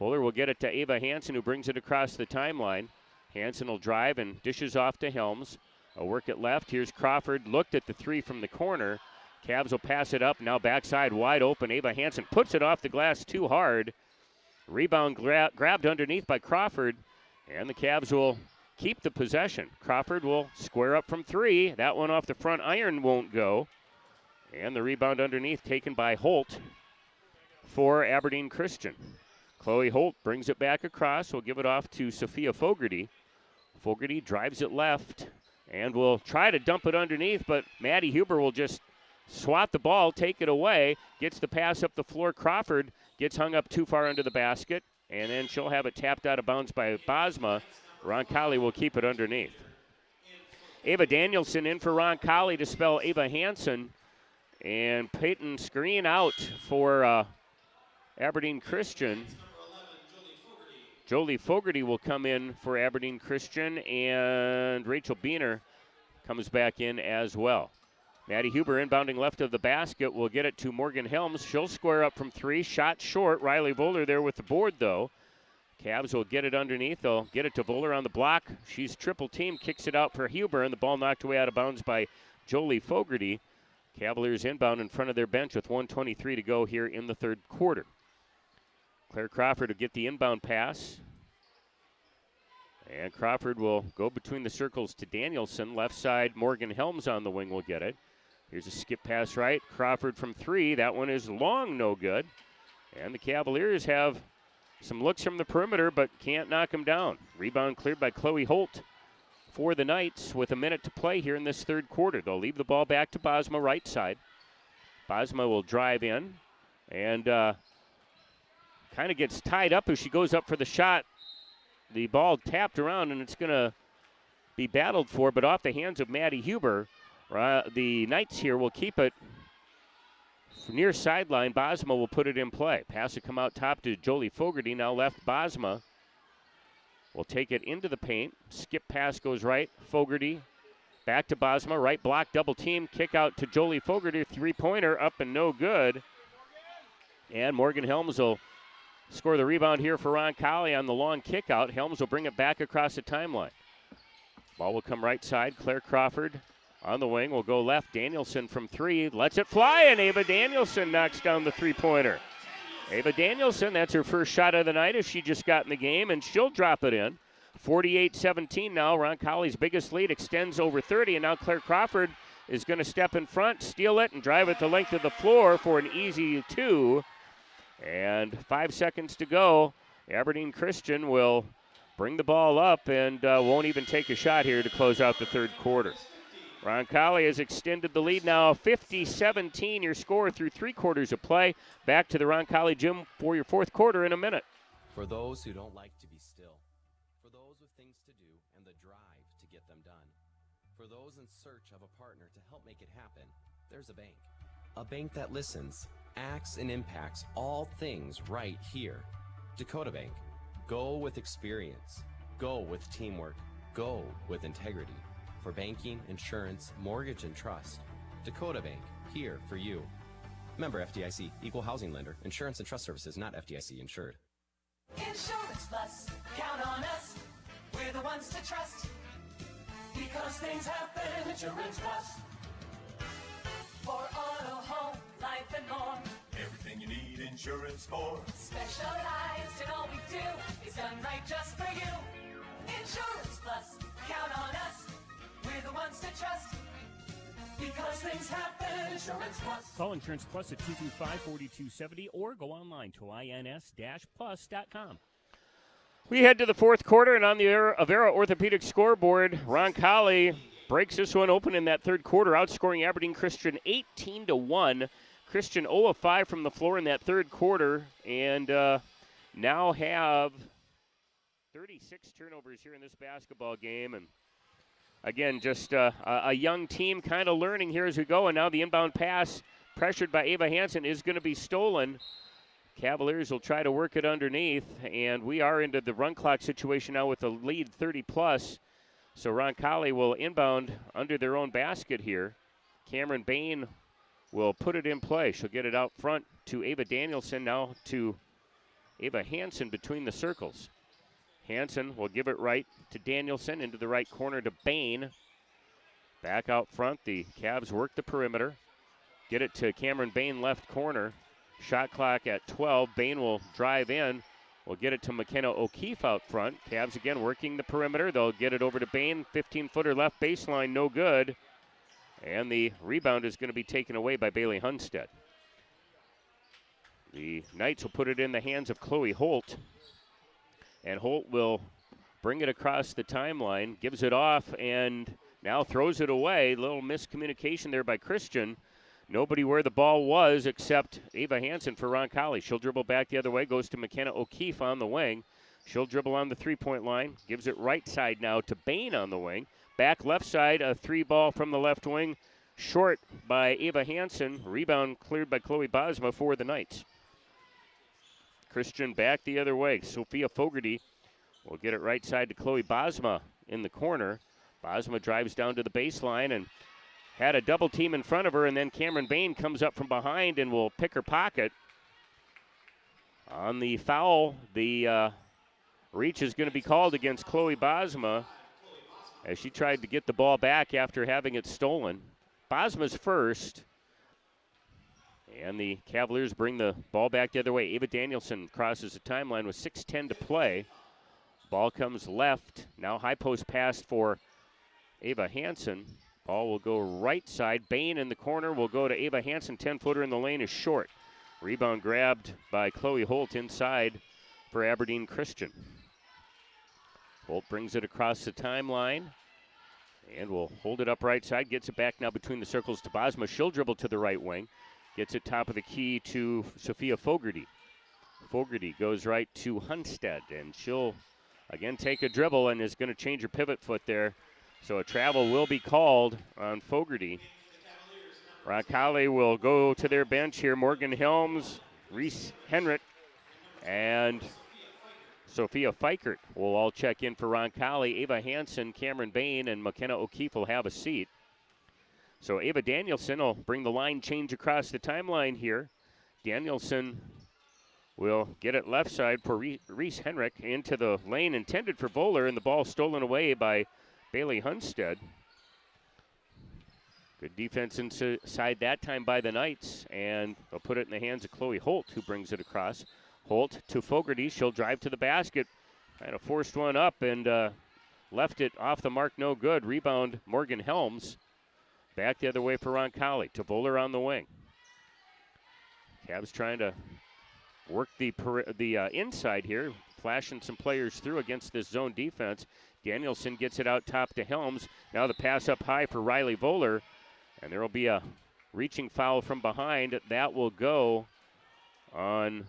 Voller will get it to Ava Hansen, who brings it across the timeline. Hansen will drive and dishes off to Helms. A work it left. Here's Crawford. Looked at the 3 from the corner. Cavs will pass it up. Now backside wide open. Ava Hansen puts it off the glass too hard. Rebound grabbed underneath by Crawford. And the Cavs will keep the possession. Crawford will square up from 3. That one off the front iron won't go. And the rebound underneath taken by Holt for Aberdeen Christian. Chloe Holt brings it back across. Will give it off to Sophia Fogarty. Fogarty drives it left and will try to dump it underneath, but Maddie Huber will just swat the ball, take it away, gets the pass up the floor. Crawford gets hung up too far under the basket, and then she'll have it tapped out of bounds by Bosma. Roncalli will keep it underneath. Ava Danielson in for Roncalli to spell Ava Hansen. And Peyton Screen out for Aberdeen Christian. Jolie Fogarty will come in for Aberdeen Christian, and Rachel Beener comes back in as well. Maddie Huber inbounding left of the basket will get it to Morgan Helms. She'll square up from 3. Shot short. Riley Voller there with the board, though. Cavs will get it underneath. They'll get it to Voller on the block. She's triple team, kicks it out for Huber, and the ball knocked away out of bounds by Jolie Fogarty. Cavaliers inbound in front of their bench with 1:23 to go here in the third quarter. Claire Crawford will get the inbound pass. And Crawford will go between the circles to Danielson. Left side, Morgan Helms on the wing will get it. Here's a skip pass right. Crawford from 3. That one is long, no good. And the Cavaliers have some looks from the perimeter, but can't knock them down. Rebound cleared by Chloe Holt for the Knights with a minute to play here in this third quarter. They'll leave the ball back to Bosma right side. Bosma will drive in and kind of gets tied up as she goes up for the shot. The ball tapped around, and it's going to be battled for, but off the hands of Maddie Huber. The Knights here will keep it near sideline. Bosma will put it in play. Pass will come out top to Jolie Fogarty. Now left Bosma will take it into the paint. Skip pass goes right. Fogarty back to Bosma. Right block, double team. Kick out to Jolie Fogarty. Three-pointer up and no good. And Morgan Helms will score the rebound here for Roncalli on the long kick out. Helms will bring it back across the timeline. Ball will come right side. Claire Crawford on the wing will go left. Danielson from 3. Lets it fly, and Ava Danielson knocks down the three-pointer. Ava Danielson, that's her first shot of the night as she just got in the game, and she'll drop it in. 48-17 now. Roncalli's biggest lead extends over 30, and now Claire Crawford is going to step in front, steal it, and drive it the length of the floor for an easy 2. And 5 seconds to go. Aberdeen Christian will bring the ball up and won't even take a shot here to close out the third quarter. Roncalli has extended the lead now 50-17, your score through 3 quarters of play. Back to the Roncalli gym for your fourth quarter in a minute. For those who don't like to be still, for those with things to do and the drive to get them done, for those in search of a partner to help make it happen, there's a bank. A bank that listens, acts, and impacts all things right here. Dakota Bank. Go with experience. Go with teamwork. Go with integrity. For banking, insurance, mortgage, and trust. Dakota Bank, here for you. Member FDIC, equal housing lender. Insurance and trust services not FDIC insured. Insurance Plus, count on us. We're the ones to trust. Because things happen, Insurance Plus. For auto, home, life, and more. Everything you need insurance for. Specialized in all we do is done right just for you. Insurance Plus, count on us. We're the ones to trust. Because things happen, Insurance Plus. Call Insurance Plus at 225-4270 or go online to ins-plus.com. We head to the fourth quarter, and on the Avera Orthopedic scoreboard, Roncalli breaks this one open in that third quarter, outscoring Aberdeen Christian 18-1. Christian 0 of 5 from the floor in that third quarter, and now have 36 turnovers here in this basketball game. And again, just a young team kind of learning here as we go. And now the inbound pass, pressured by Ava Hansen, is going to be stolen. Cavaliers will try to work it underneath, and we are into the run clock situation now with a lead 30+. So Roncalli will inbound under their own basket here. Cameron Bain will put it in play. She'll get it out front to Ava Danielson, now to Ava Hansen between the circles. Hansen will give it right to Danielson, into the right corner to Bain. Back out front, the Cavs work the perimeter. Get it to Cameron Bain, left corner. Shot clock at 12. Bain will drive in. We'll get it to McKenna O'Keefe out front. Cavs again working the perimeter. They'll get it over to Bain. 15-footer left baseline, no good. And the rebound is going to be taken away by Bailey Hunstead. The Knights will put it in the hands of Chloe Holt. And Holt will bring it across the timeline, gives it off, and now throws it away. Little miscommunication there by Christian. Nobody where the ball was except Ava Hansen for Roncalli. She'll dribble back the other way, goes to McKenna O'Keefe on the wing. She'll dribble on the three-point line, gives it right side now to Bain on the wing. Back left side, a 3-ball from the left wing, short by Ava Hansen. Rebound cleared by Chloe Bosma for the Knights. Christian back the other way. Sophia Fogarty We'll get it right side to Chloe Bosma in the corner. Bosma drives down to the baseline and had a double team in front of her, and then Cameron Bain comes up from behind and will pick her pocket. On the foul, the reach is going to be called against Chloe Bosma as she tried to get the ball back after having it stolen. Bosma's first, and the Cavaliers bring the ball back the other way. Ava Danielson crosses the timeline with 6:10 to play. Ball comes left. Now high post pass for Ava Hansen. Ball will go right side. Bain in the corner will go to Ava Hansen. 10-footer in the lane is short. Rebound grabbed by Chloe Holt inside for Aberdeen Christian. Holt brings it across the timeline and will hold it up right side. Gets it back now between the circles to Bosma. She'll dribble to the right wing. Gets it top of the key to Sophia Fogarty. Fogarty goes right to Hunstead, and she'll again take a dribble and is going to change her pivot foot there. So a travel will be called on Fogarty. Roncalli will go to their bench here. Morgan Helms, Reese Henrik, and Sophia Fikert will all check in for Roncalli. Ava Hansen, Cameron Bain, and McKenna O'Keefe will have a seat. So Ava Danielson will bring the line change across the timeline here. Danielson will get it left side for Reese Henrik into the lane intended for Bowler, and the ball stolen away by Bailey Hunstead. Good defense inside that time by the Knights, and they'll put it in the hands of Chloe Holt, who brings it across. Holt to Fogarty. She'll drive to the basket. Kind of forced one up and left it off the mark, no good. Rebound, Morgan Helms. Back the other way for Roncalli. To Bowler on the wing. Cavs trying to work the inside here, flashing some players through against this zone defense. Danielson gets it out top to Helms. Now the pass up high for Riley Bowler, and there will be a reaching foul from behind. That will go on,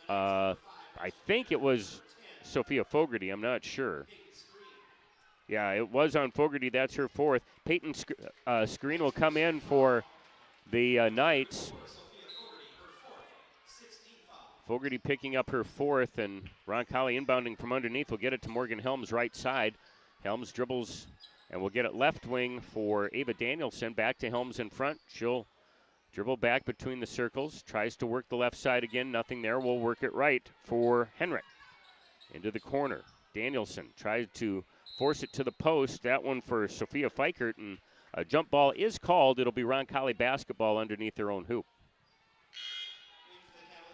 I think it was Sophia Fogarty. I'm not sure. Yeah, it was on Fogarty. That's her fourth. Peyton Screen will come in for the Knights. Fogarty picking up her fourth, and Roncalli inbounding from underneath will get it to Morgan Helms right side. Helms dribbles and will get it left wing for Ava Danielson. Back to Helms in front. She'll dribble back between the circles. Tries to work the left side again. Nothing there. Will work it right for Henrik. Into the corner. Danielson tries to force it to the post. That one for Sophia Fikert, and a jump ball is called. It'll be Roncalli basketball underneath their own hoop.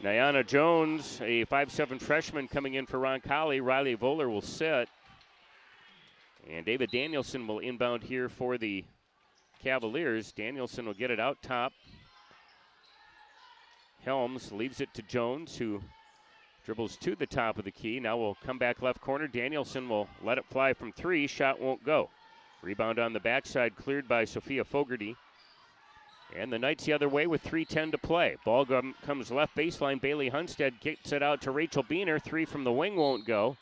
Nyana Jones, a 5'7" freshman coming in for Roncalli. Riley Voller will sit. And David Danielson will inbound here for the Cavaliers. Danielson will get it out top. Helms leaves it to Jones, who dribbles to the top of the key. Now we'll come back left corner. Danielson will let it fly from three. Shot won't go. Rebound on the backside cleared by Sophia Fogarty. And the Knights the other way with 3:10 to play. Ball comes left baseline. Bailey Hunstead gets it out to Rachel Beener. Three from the wing won't go.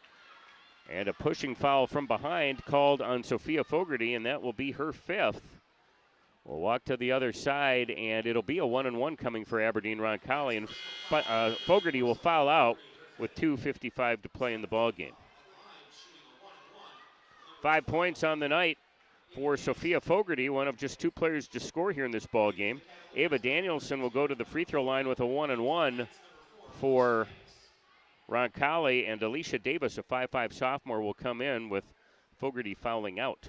And a pushing foul from behind called on Sophia Fogarty, and that will be her fifth. We'll walk to the other side, and it'll be a 1-and-1 coming for Aberdeen Roncalli. And Fogarty will foul out with 2:55 to play in the ballgame. 5 points on the night for Sophia Fogarty, one of just two players to score here in this ball game. Ava Danielson will go to the free throw line with a 1-and-1 for Roncalli, and Alicia Davis, a 5'5" sophomore, will come in with Fogarty fouling out.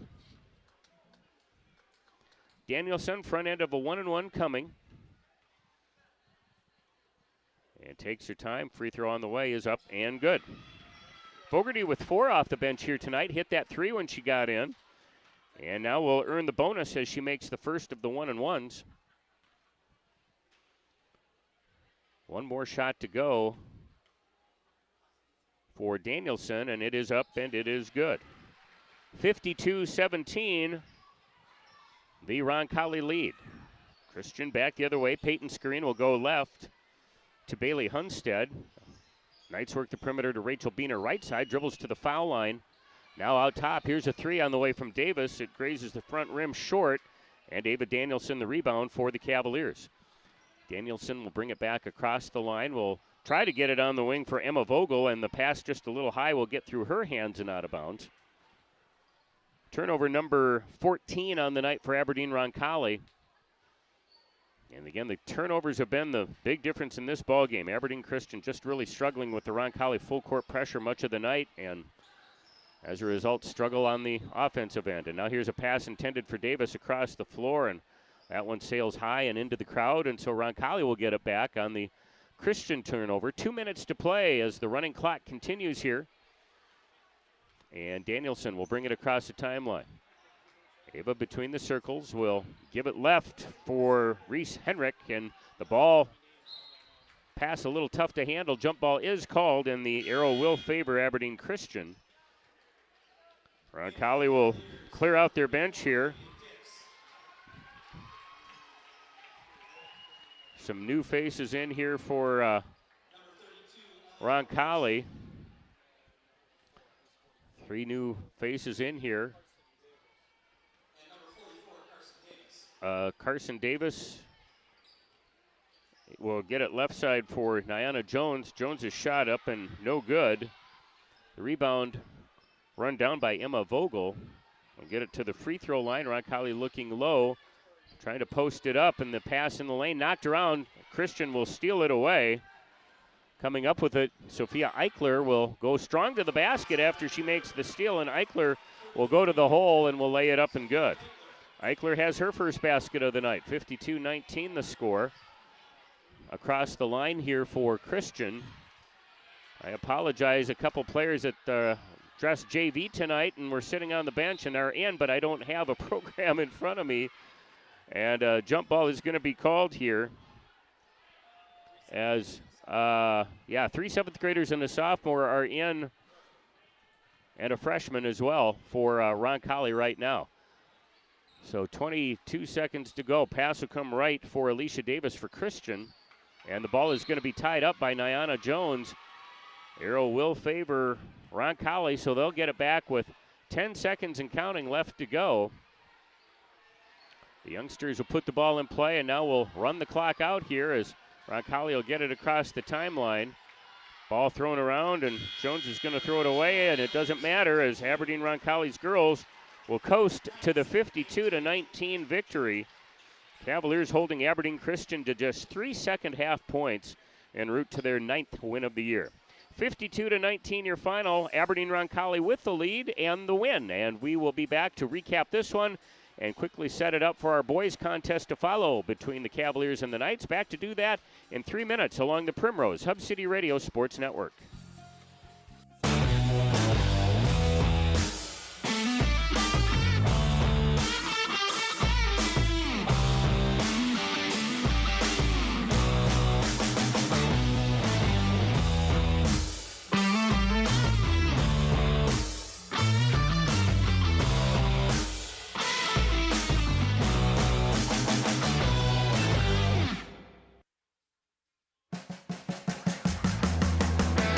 Danielson, front end of a 1-and-1 coming. And takes her time. Free throw on the way is up and good. Fogarty with 4 off the bench here tonight. Hit that 3 when she got in. And now will earn the bonus as she makes the first of the 1-and-1s. One more shot to go for Danielson, and it is up and it is good. 52-17, the Roncalli lead. Christian back the other way. Peyton Screen will go left to Bailey Hunstead. Knights work the perimeter to Rachel Beener right side. Dribbles to the foul line. Now out top. Here's a 3 on the way from Davis. It grazes the front rim short. And David Danielson the rebound for the Cavaliers. Danielson will bring it back across the line. Will try to get it on the wing for Emma Vogel, and the pass just a little high will get through her hands and out of bounds. Turnover number 14 on the night for Aberdeen Roncalli. And again, the turnovers have been the big difference in this ball game. Aberdeen Christian just really struggling with the Roncalli full court pressure much of the night, and as a result, struggle on the offensive end. And now here's a pass intended for Davis across the floor, and that one sails high and into the crowd, and so Roncalli will get it back on the Christian turnover. 2 minutes to play as the running clock continues here. And Danielson will bring it across the timeline. Ava between the circles will give it left for Reese Henrik, and the ball pass a little tough to handle. Jump ball is called, and the arrow will favor Aberdeen Christian. Roncalli will clear out their bench here. Some new faces in here for Roncalli. 3 new faces in here. Carson Davis will get it left side for Nyana Jones. Jones' shot up and no good. The rebound run down by Emma Vogel. We'll get it to the free throw line. Roncalli looking low, trying to post it up, and the pass in the lane knocked around. Christian will steal it away. Coming up with it, Sophia Eichler will go strong to the basket after she makes the steal, and Eichler will go to the hole and will lay it up and good. Eichler has her first basket of the night. 52-19 the score. Across the line here for Christian. I apologize, a couple players that dressed JV tonight and were sitting on the bench and are in, but I don't have a program in front of me. And jump ball is going to be called here. As, 3 seventh graders and a sophomore are in, and a freshman as well for Roncalli right now. So 22 seconds to go. Pass will come right for Alicia Davis for Christian. And the ball is going to be tied up by Nyana Jones. Arrow will favor Roncalli, so they'll get it back with 10 seconds and counting left to go. The youngsters will put the ball in play, and now we'll run the clock out here as Roncalli will get it across the timeline. Ball thrown around, and Jones is going to throw it away, and it doesn't matter as Aberdeen Roncalli's girls will coast to the 52-19 victory. Cavaliers holding Aberdeen Christian to just 3 second-half points en route to their 9th win of the year. 52-19 your final. Aberdeen Roncalli with the lead and the win. And we will be back to recap this one and quickly set it up for our boys contest to follow between the Cavaliers and the Knights. Back to do that in 3 minutes along the Primrose Hub City Radio Sports Network.